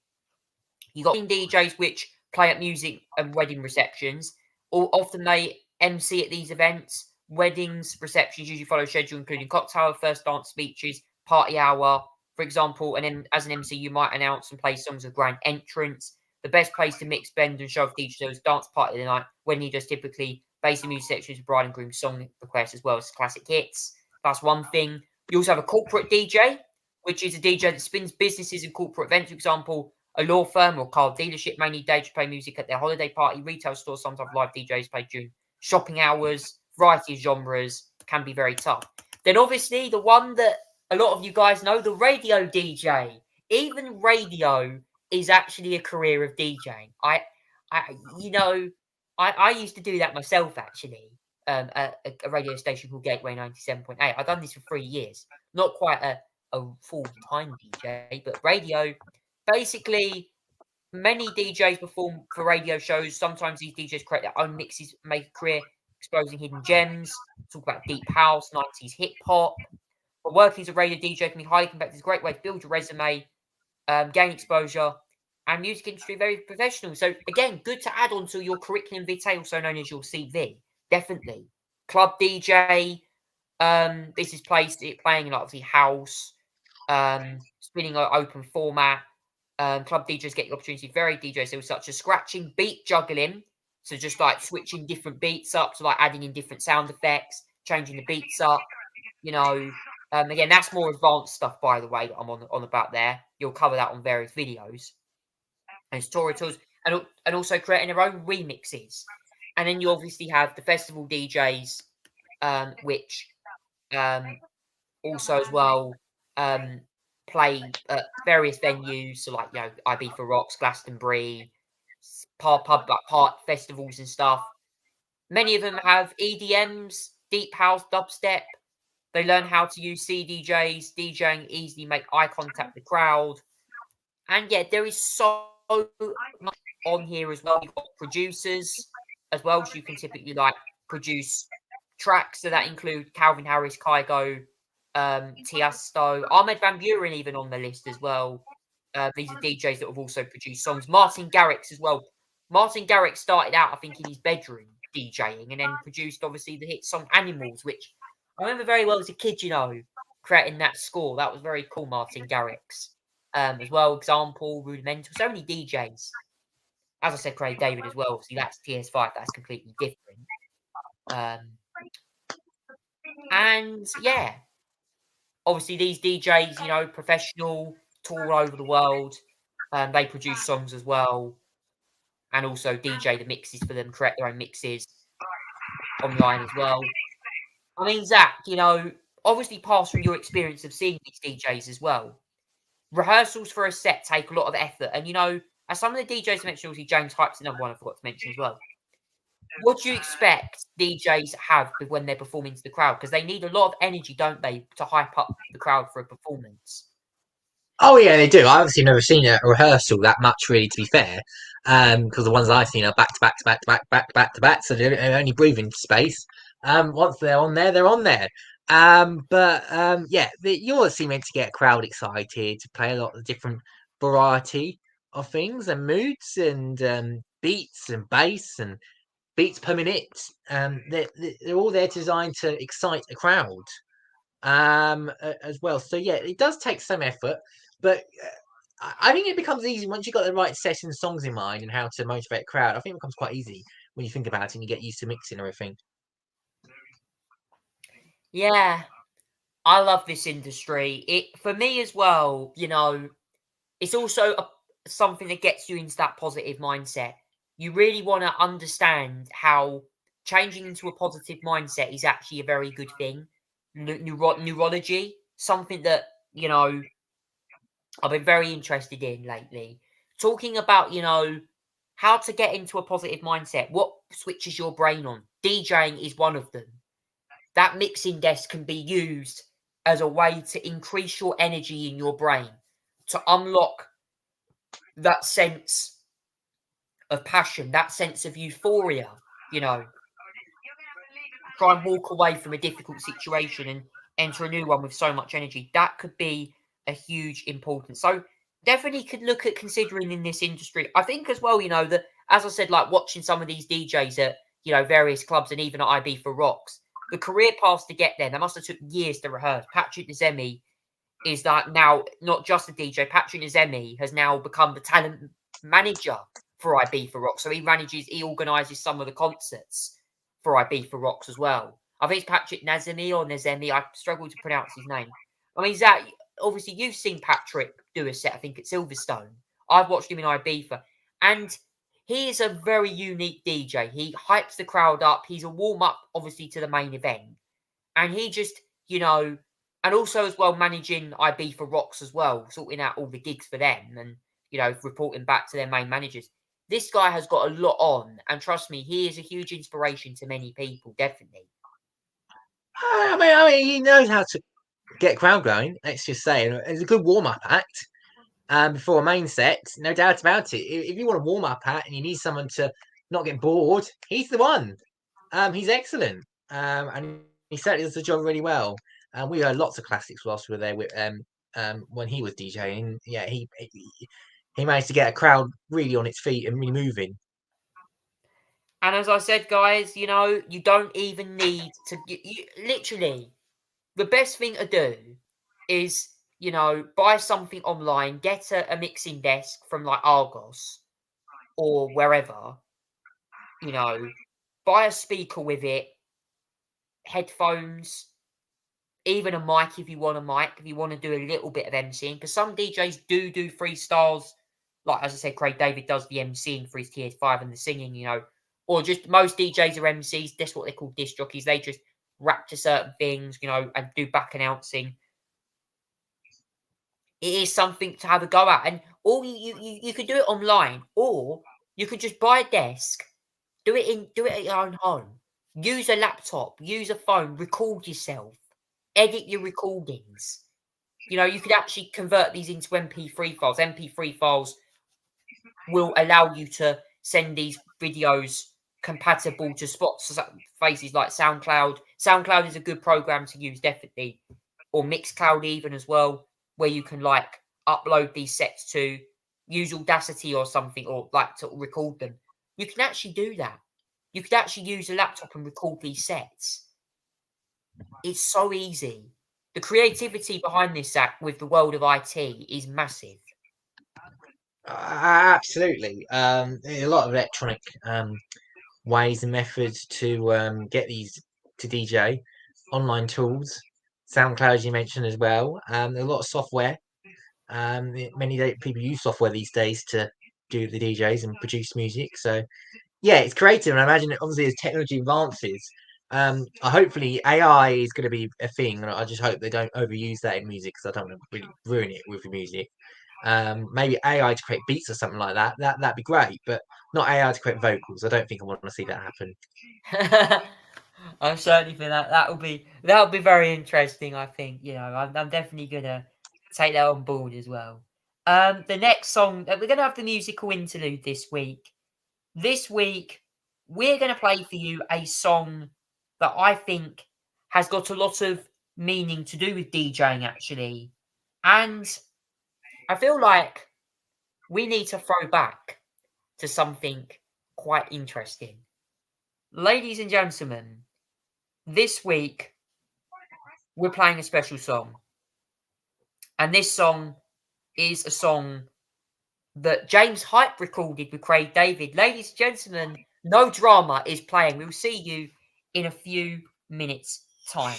You got DJs which play at music and wedding receptions, or often they MC at these events. Weddings, receptions usually follow a schedule including cocktail, first dance speeches, party hour. For example, as an MC, you might announce and play songs of grand entrance. The best place to mix, blend, and show off DJs is dance party of the night. Wedding DJs typically base the music sections with bride and groom song requests as well as classic hits. That's one thing. You also have a corporate DJ, which is a DJ that spins businesses and corporate events. For example, a law firm or car dealership may need DJs to play music at their holiday party. Retail stores sometimes live DJs play during shopping hours. Variety of genres can be very tough. Then obviously the one that a lot of you guys know, the radio DJ. Even radio is actually a career of DJing. I used to do that myself actually. At a radio station called Gateway 97.8. I've done this for 3 years. Not quite a full-time DJ, but radio. Basically, many DJs perform for radio shows. Sometimes these DJs create their own mixes, make a career exposing hidden gems. Talk about deep house, 90s hip hop. But working as a radio DJ can be highly competitive. It's a great way to build your resume, gain exposure, and music industry very professional. So again, good to add on to your curriculum vitae, also known as your CV. Definitely. Club DJ. This is playing in obviously house, spinning an open format. Club DJs get the opportunity. Very DJs such as scratching, beat juggling. So just like switching different beats up, so like adding in different sound effects, changing the beats up. You know, again, that's more advanced stuff, by the way, that I'm on about there. You'll cover that on various videos and tutorials, and also creating their own remixes. And then you obviously have the festival DJs, which also as well play at various venues, so like, you know, IB for Rocks, Glastonbury, park festivals and stuff. Many of them have EDMs, deep house, dubstep. They learn how to use CDJs, DJing easily, make eye contact with the crowd. And yeah, there is so much on here as well. You've got producers as well, so you can typically like produce tracks. So that include Calvin Harris, Kygo, Tiesto, Ahmed Van Buren even on the list as well. These are DJs that have also produced songs. Martin Garrix as well. Martin Garrix started out, I think, in his bedroom DJing and then produced obviously the hit song Animals, which I remember very well as a kid, you know, creating that score. That was very cool, Martin Garrix. As well, Example, Rudimental, so many DJs. As I said, Craig David as well. See, that's TS5. That's completely different. And yeah, obviously these DJs, you know, professional, tour all over the world. They produce songs as well, and also DJ the mixes for them, create their own mixes online as well. I mean, Zach, you know, obviously pass from your experience of seeing these DJs as well. Rehearsals for a set take a lot of effort, and you know, as some of the DJs mentioned, obviously James Hype's another one I forgot to mention as well. What do you expect DJs have when they're performing to the crowd? Because they need a lot of energy, don't they, to hype up the crowd for a performance? Oh yeah, they do. I've obviously never seen a rehearsal that much, really, to be fair. Because the ones I've seen are back to back to back to back, back to back to back, so they're only breathing space. Once they're on there, they're on there. You're obviously meant to get a crowd excited, to play a lot of different variety of things and moods and beats and bass and beats per minute. They're all there designed to excite the crowd as well. So yeah, it does take some effort, but I think it becomes easy once you've got the right set and songs in mind and how to motivate a crowd. I think it becomes quite easy when you think about it and you get used to mixing everything. Yeah, I love this industry. It for me as well, you know, it's also something that gets you into that positive mindset. You really want to understand how changing into a positive mindset is actually a very good thing. Neurology, something that, you know, I've been very interested in lately. Talking about, you know, how to get into a positive mindset, what switches your brain on. DJing is one of them. That mixing desk can be used as a way to increase your energy in your brain, to unlock that sense of passion, that sense of euphoria, you know. Try and walk away from a difficult situation and enter a new one with so much energy. That could be a huge importance. So definitely could look at considering in this industry. I think as well, you know, that as I said, like watching some of these DJs at, you know, various clubs and even at IB for Rocks, the career paths to get there, they must have took years to rehearse. Patrick Nazemi is that now not just a DJ. Patrick Nazemi has now become the talent manager for IB for Rocks. So he organises some of the concerts for IB for Rocks as well. I think it's Patrick Nazemi or Nazemi. I struggle to pronounce his name. I mean, Zach, obviously you've seen Patrick do a set, I think, at Silverstone. I've watched him in Ibiza. And he is a very unique DJ. He hypes the crowd up. He's a warm-up, obviously, to the main event. And he just, you know, and also as well managing IB for Rocks as well, sorting out all the gigs for them and, you know, reporting back to their main managers. This guy has got a lot on, and trust me, he is a huge inspiration to many people, definitely. I mean, he knows how to get crowd going. Let's just say, it's a good warm-up act before a main set. No doubt about it. If you want a warm-up act and you need someone to not get bored, he's the one. He's excellent, and he certainly does the job really well. We heard lots of classics whilst we were there with when he was DJing. Yeah, he managed to get a crowd really on its feet and really moving. And as I said, guys, you know, you don't even need to. Literally, the best thing to do is, you know, buy something online, get a mixing desk from like Argos or wherever, you know, buy a speaker with it, headphones, even a mic if you want a mic, if you want to do a little bit of MCing, because some DJs do freestyles. Like, as I said, Craig David does the MCing for his TS5 and the singing, you know, or just most DJs are MCs. That's what they call disc jockeys. They just rap to certain things, you know, and do back announcing. It is something to have a go at, and or you could do it online, or you could just buy a desk, do it at your own home, use a laptop, use a phone, record yourself, edit your recordings. You know, you could actually convert these into MP3 files. MP3 files will allow you to send these videos compatible to spots, faces like SoundCloud. SoundCloud is a good program to use, definitely, or Mixcloud even as well, where you can like upload these sets to, use Audacity or something, or like to record them. You can actually do that. You could actually use a laptop and record these sets. It's so easy. The creativity behind this act with the world of IT is massive. Absolutely. There's a lot of electronic ways and methods to get these to DJ. Online tools, SoundCloud, as you mentioned as well. There's a lot of software. Many people use software these days to do the DJs and produce music. So yeah, it's creative, and I imagine obviously as technology advances, hopefully AI is going to be a thing, and I just hope they don't overuse that in music because I don't want to really ruin it with the music. Maybe AI to create beats or something like that. That'd be great, but not AI to create vocals. I don't think I want to see that happen. I'm certainly for that. That'll be very interesting. I think, you know, I'm definitely gonna take that on board as well. The next song, we're gonna have the musical interlude this week. This week, we're gonna play for you a song that I think has got a lot of meaning to do with DJing, actually, and I feel like we need to throw back to something quite interesting. Ladies and gentlemen, this week we're playing a special song. And this song is a song that James Hype recorded with Craig David. Ladies and gentlemen, No Drama is playing. We'll see you in a few minutes' time.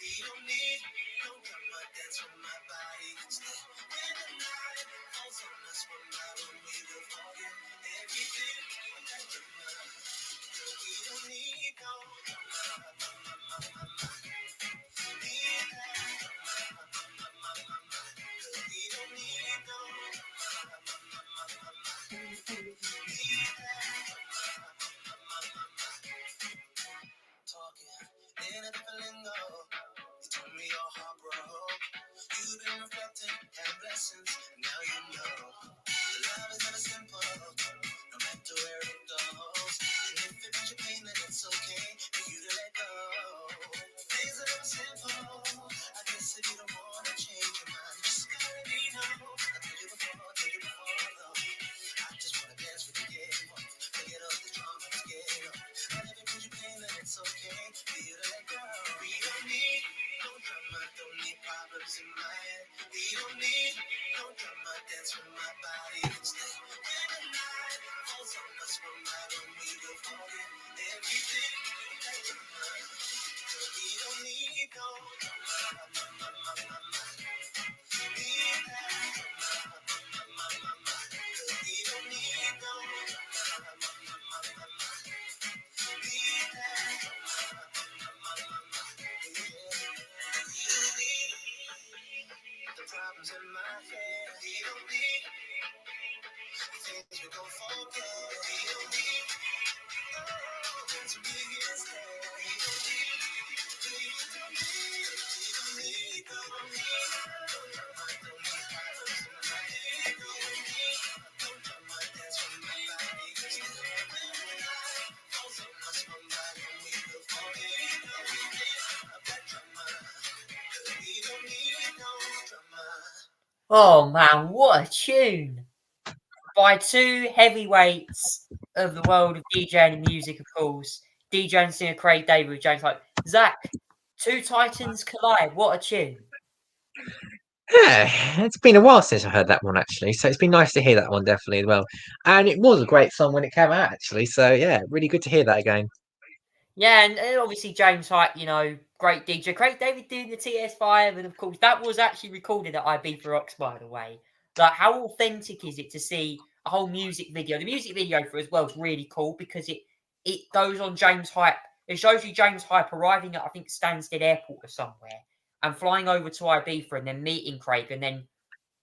We don't need no drama, dance from my body. Oh man, what a tune! By two heavyweights of the world of DJing and music, of course. DJ and singer Craig David with James Hype. Zach, two titans collide. What a tune! Yeah, it's been a while since I heard that one actually, so it's been nice to hear that one definitely as well. And it was a great song when it came out actually, so yeah, really good to hear that again. Yeah, and obviously James Hype, great DJ. Craig David doing the TS5, and of course that was actually recorded at IB for Rocks, by the way. Like, how authentic is it to see a whole music video? The music video for it as well is really cool because it goes on James Hype. It shows you James Hype arriving at, I think, Stansted Airport or somewhere, and flying over to Ibiza and then meeting Craig and then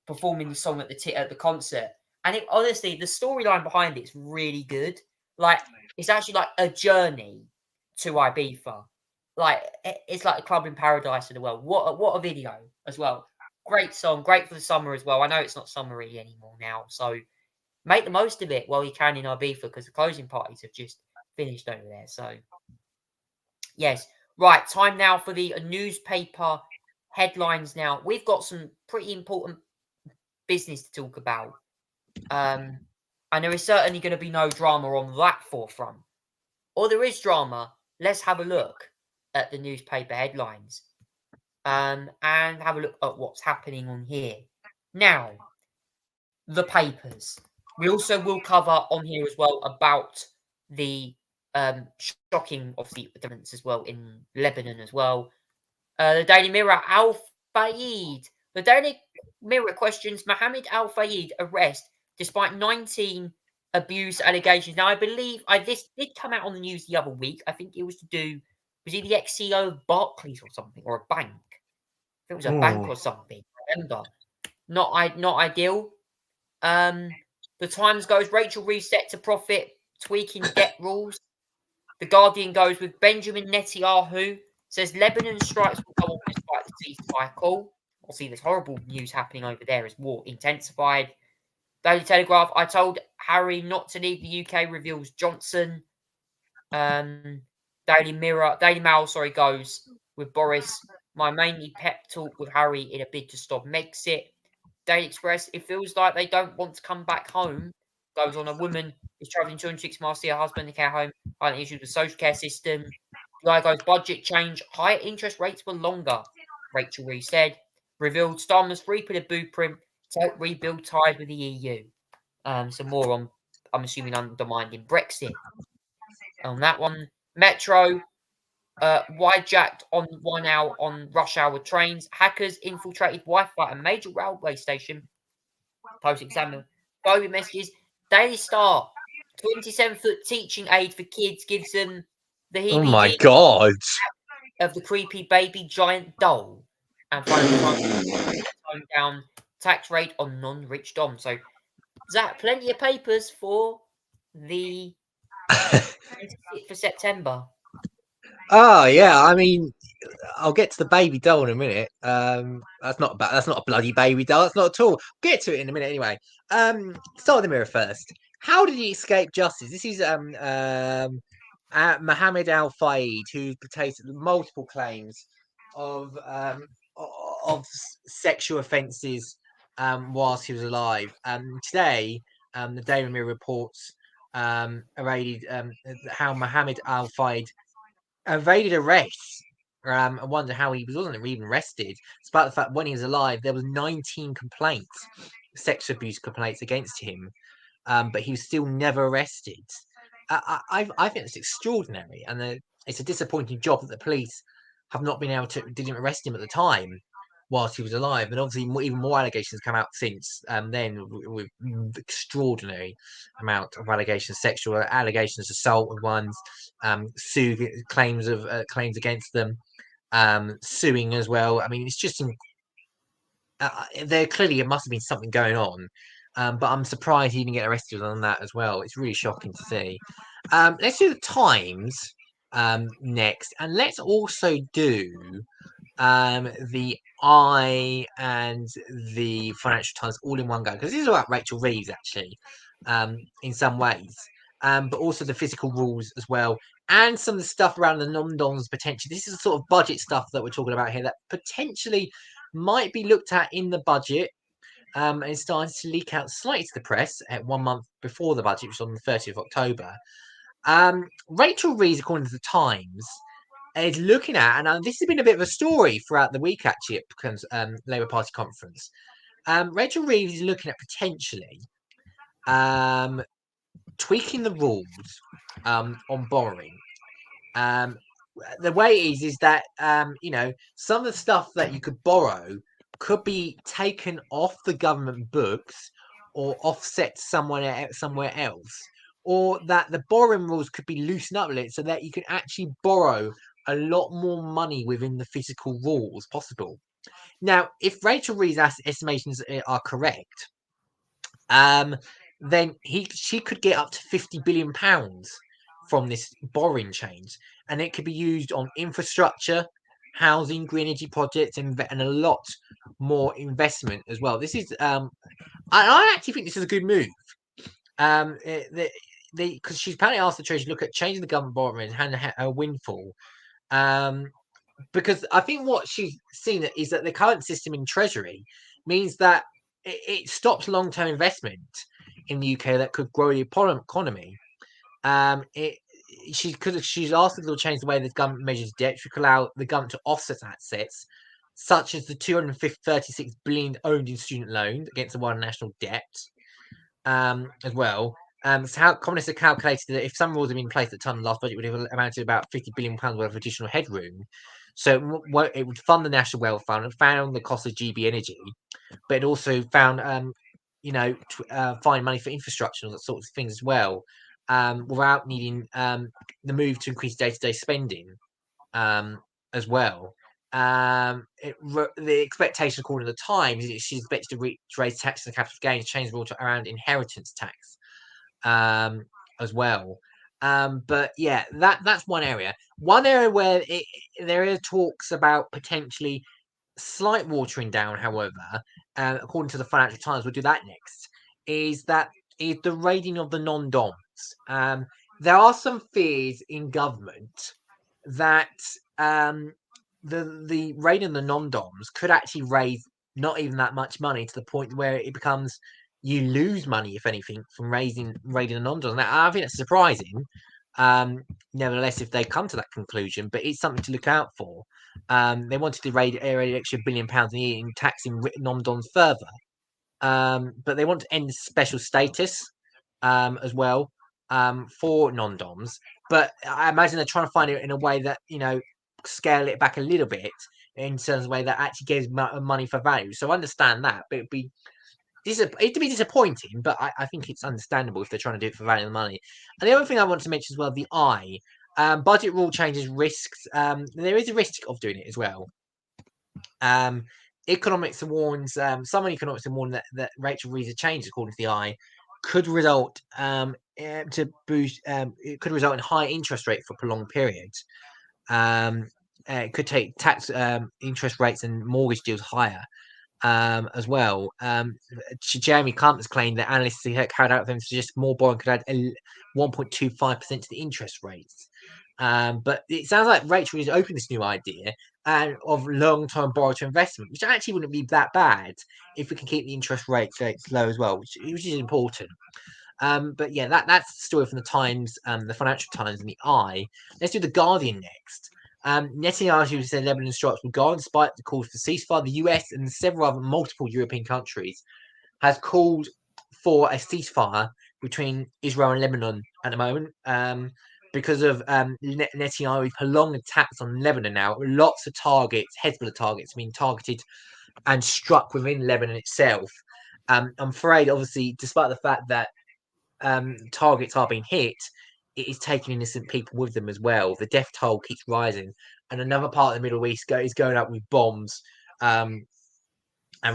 performing the song at the concert. And it honestly, the storyline behind it's really good. Like, it's actually like a journey to Ibiza. Like, it's like a club in paradise in the world. What a video as well. Great song, great for the summer as well. I know it's not summery anymore now, so make the most of it while you can in Ibiza because the closing parties have just finished over there. So, yes. Right, time now for the newspaper headlines now. We've got some pretty important business to talk about. And there is certainly going to be no drama on that forefront. Or there is drama. Let's have a look at the newspaper headlines. And have a look at what's happening on here. Now, the papers. We also will cover on here as well about the shocking, obviously, developments as well in Lebanon as well. The Daily Mirror, Al Fayed. The Daily Mirror questions Mohammed Al Fayed arrest despite 19 abuse allegations. Now, I believe this did come out on the news the other week. I think it was was he the ex-CEO of Barclays or something, or a bank? I think it was a bank or something. I remember. Not ideal. The Times goes, Rachel Reeves set to profit, tweaking debt rules. The Guardian goes with Benjamin Netanyahu, says Lebanon strikes will go on despite the ceasefire. Obviously, there's horrible news happening over there as war intensified. Daily Telegraph, I told Harry not to leave the UK, reveals Johnson. Daily Mail, goes with Boris, my mainly pep talk with Harry in a bid to stop Megxit. Daily Express, it feels like they don't want to come back home. Goes on, a woman is travelling 206 miles to see her husband in the care home, having issues with the social care system. Guy goes, budget change, higher interest rates for longer, Rachel Reeves said. Revealed Starmer's 3-pillar blueprint to help rebuild ties with the EU. Some more on, I'm assuming, undermining Brexit. On that one, Metro, hijacked on 1 hour on rush hour trains. Hackers infiltrated Wi-Fi at a major railway station. Post-examiner, phobia messages. Daily Star, 27-foot teaching aid for kids gives them the heebie-jeebies. Oh my god! Of the creepy baby giant doll. And finally, tone down tax rate on non-rich dom. So, Zach, plenty of papers for the 26th of September. Oh yeah, I mean, I'll get to the baby doll in a minute. That's not a bloody baby doll. That's not at all. Get to it in a minute anyway. Start with the Mirror first. How did he escape justice? This is Mohammed Al Fayed, who tasted multiple claims of sexual offences whilst he was alive. Today, the Daily Mirror reports rated how Mohammed Al Fayed evaded arrest. I wonder how he wasn't even arrested, despite the fact when he was alive there was 19 complaints, sex abuse complaints against him, but he was still never arrested. I think it's extraordinary, and it's a disappointing job that the police have not been able to didn't arrest him at the time whilst he was alive, and obviously even more allegations come out since then with extraordinary amount of allegations, sexual allegations, assault of ones, claims against them, suing as well. I mean, it's just there clearly it must have been something going on, but I'm surprised he didn't get arrested on that as well. It's really shocking to see. Let's do the Times next, and let's also do the Eye and the Financial Times all in one go, because this is about Rachel Reeves actually, in some ways, but also the physical rules as well, and some of the stuff around the non-doms potentially. This is the sort of budget stuff that we're talking about here that potentially might be looked at in the budget, and it started to leak out slightly to the press at 1 month before the budget, which was on the 30th of October. Rachel Reeves, according to the Times, is looking at, and this has been a bit of a story throughout the week actually at Labour Party conference. Rachel Reeves is looking at potentially tweaking the rules on borrowing. The way it is that some of the stuff that you could borrow could be taken off the government books or offset somewhere else, or that the borrowing rules could be loosened up a little so that you can actually borrow a lot more money within the physical rules possible. Now, if Rachel Reeves' estimations are correct, then she could get up to £50 billion from this borrowing change, and it could be used on infrastructure, housing, green energy projects, and a lot more investment as well. This is, I actually think this is a good move. Because she's apparently asked the Treasury to look at changing the government borrowing and her windfall. Because I think what she's seen is that the current system in Treasury means that it stops long-term investment in the UK that could grow the economy. She's asked them to change the way the government measures debt, which could allow the government to offset assets, such as the 236 billion owned in student loans against the one national debt, as well. So how economists have calculated that if some rules had been in place at the time of the last budget, would have amounted to about £50 billion worth of additional headroom. So it would fund the National Wealth Fund and found the cost of GB Energy, but it also found, find money for infrastructure and that sorts of things as well, without needing the move to increase day-to-day spending as well. The expectation, according to the Times, is she's expected to raise taxes on capital gains, change the rule around inheritance tax as well. But yeah, that's one area. One area where there are talks about potentially slight watering down, however, according to the Financial Times, we'll do that next, is the raiding of the non-doms. There are some fears in government that the raiding of the non-doms could actually raise not even that much money, to the point where it becomes you lose money, if anything, from raiding the non-doms. Now, I think that's surprising. Nevertheless, if they come to that conclusion, but it's something to look out for. They wanted to raid an extra £1 billion a year in taxing non-doms further, but they want to end special status as well for non-doms. But I imagine they're trying to find it in a way that scale it back a little bit in terms of a way that actually gives money for value. So understand that, but it'd be disappointing, but I think it's understandable if they're trying to do it for value of money. And the other thing I want to mention as well, the budget rule changes risks. There is a risk of doing it as well. Economics warns, some economics have warned that Rachel Reeves' change, according to the could result it could result in high interest rate for prolonged periods. It could take tax interest rates and mortgage deals higher. As well. Jeremy Clump has claimed that analysts carried out them suggest more borrowing could add 1.25% to the interest rates. But it sounds like Rachel is open this new idea of long-term borrow to investment, which actually wouldn't be that bad if we can keep the interest rates low as well, which is important. But yeah, that's the story from the Times, the Financial Times, and the Let's do the Guardian next. Netanyahu said Lebanon strikes will go on despite the calls for ceasefire. The US and several other multiple European countries has called for a ceasefire between Israel and Lebanon at the moment, because of Netanyahu's prolonged attacks on Lebanon. Now, lots of targets, Hezbollah targets, being targeted and struck within Lebanon itself. I'm afraid, obviously, despite the fact that targets are being hit, it is taking innocent people with them as well. The death toll keeps rising, and another part of the Middle East is going up with bombs and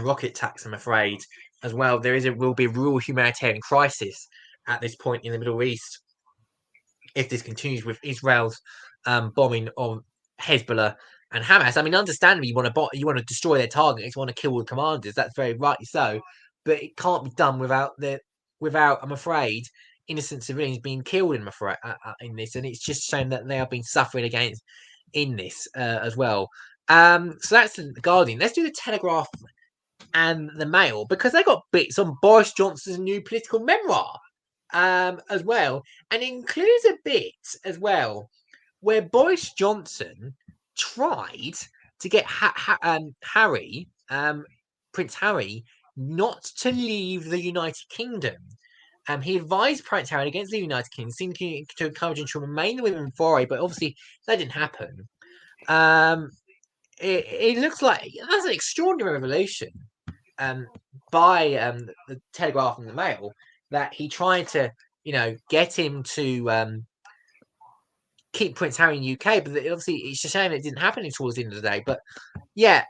rocket attacks, I'm afraid, as well. Will be a real humanitarian crisis at this point in the Middle East if this continues with Israel's bombing of Hezbollah and Hamas. I mean, understandably, you want to destroy their targets, you want to kill the commanders. That's very rightly so, but it can't be done without, I'm afraid, innocent civilians being killed in this, and it's just showing that they have been suffering against in this as well. So that's the Guardian. Let's do the Telegraph and the Mail, because they got bits on Boris Johnson's new political memoir as well, and it includes a bit as well where Boris Johnson tried to get Harry, Prince Harry, not to leave the United Kingdom. He advised Prince Harry against the United Kingdom, seemed to encourage him to remain with him for but obviously that didn't happen. It looks like that's an extraordinary revelation by the Telegraph and the Mail that he tried to, get him to keep Prince Harry in the UK, but obviously it's a shame it didn't happen towards the end of the day. But yeah,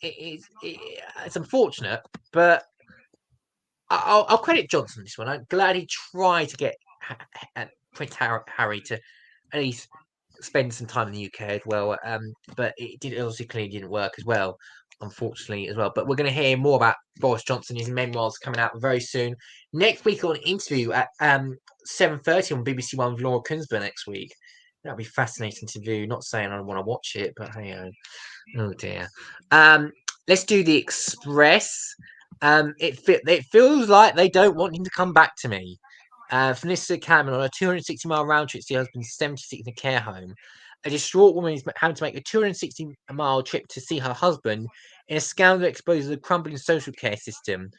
it's unfortunate, but I'll credit Johnson this one. I'm glad he tried to get Prince Harry to at least spend some time in the UK as well. But it obviously clearly didn't work as well, unfortunately as well. But we're going to hear more about Boris Johnson. His memoirs coming out very soon. Next week on an interview at 7:30 on BBC One with Laura Kunsberg next week. That'll be fascinating to do. Not saying I want to watch it, but hey, oh dear. Let's do the Express. It feels like they don't want him to come back to me. Vanessa Cameron on a 260-mile round trip to see her husband 76 in a care home. A distraught woman is having to make a 260-mile trip to see her husband in a scandal that exposes the crumbling social care system.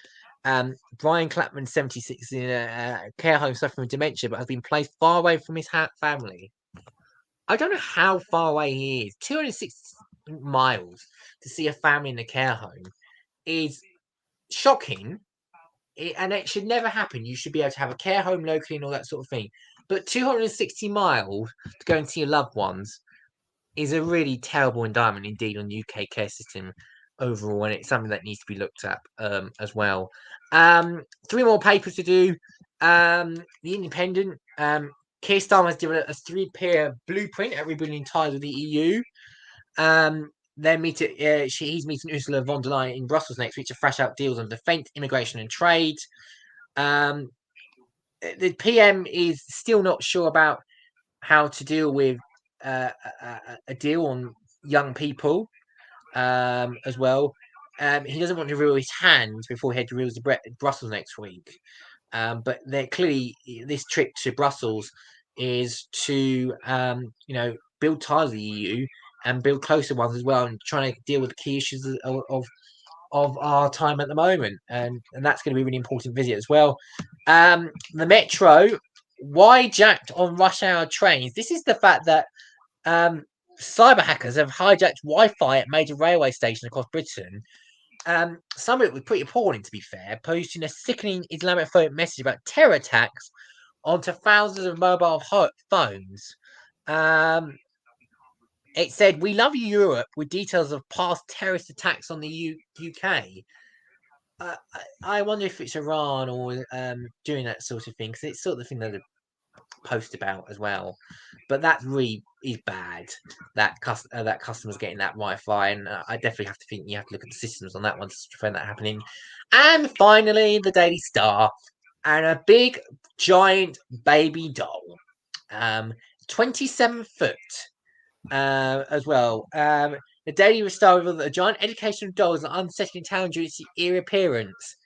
Brian Clapman, 76, in a care home suffering with dementia, but has been placed far away from his family. I don't know how far away he is. 260 miles to see a family in a care home is shocking. And it should never happen. You should be able to have a care home locally and all that sort of thing. But 260 miles to go and see your loved ones is a really terrible indictment indeed on the UK care system overall, and it's something that needs to be looked at as well. 3 more papers to do. The Independent. Keir Starmer has given a 3-pair blueprint at rebuilding ties with the EU. He's meeting Ursula von der Leyen in Brussels next week to thrash out deals on defence, immigration and trade. The PM is still not sure about how to deal with a deal on young people as well. He doesn't want to reveal his hand before he reveals to Brussels next week. But clearly this trip to Brussels is to build ties with the EU and build closer ones as well, and trying to deal with the key issues of our time at the moment, and that's going to be a really important visit as well. The Metro, why jacked on rush hour trains? This is the fact that cyber hackers have hijacked Wi-Fi at major railway stations across Britain. Some of it was pretty appalling, to be fair, posting a sickening Islamophobic message about terror attacks onto thousands of mobile phones. It said, "We love you, Europe," with details of past terrorist attacks on the UK. I wonder if it's Iran or doing that sort of thing, because it's sort of the thing that they post about as well. But that really is bad, that customers getting that Wi-Fi, and I definitely have to think you have to look at the systems on that one to prevent that happening. And finally, the Daily Star, and a big, giant baby doll, 27 foot. As well. The Daily Star revealed that a giant educational doll is an unsettling town during its eerie appearance.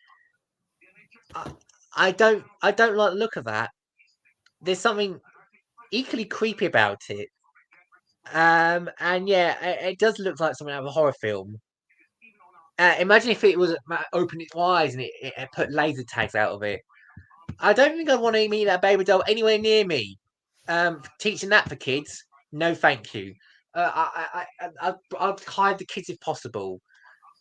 I don't like the look of that. There's something equally creepy about it. And yeah, it does look like something out of a horror film. Imagine if it was opened its eyes and it put laser tags out of it. I don't think I'd want to meet that baby doll anywhere near me. Teaching that for kids, no thank you. I'll hide the kids if possible.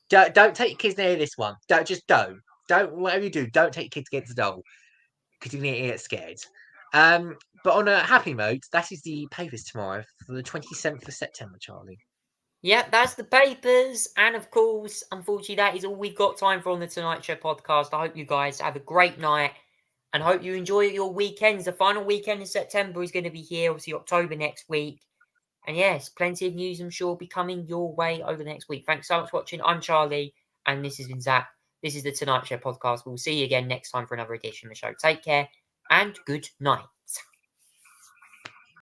Don't take your kids near this one. Don't. Whatever you do, don't take your kids against the doll, because you're gonna get scared. But on a happy note, that is the papers tomorrow for the 27th of September, Charlie. Yeah, that's the papers. And of course, unfortunately, that is all we've got time for on the Tonight Show podcast. I hope you guys have a great night and hope you enjoy your weekends. The final weekend in September is going to be here, obviously October next week. And yes, plenty of news, I'm sure, will be coming your way over the next week. Thanks so much for watching. I'm Charlie, and this has been Zach. This is the Tonight Show podcast. We'll see you again next time for another edition of the show. Take care, and good night.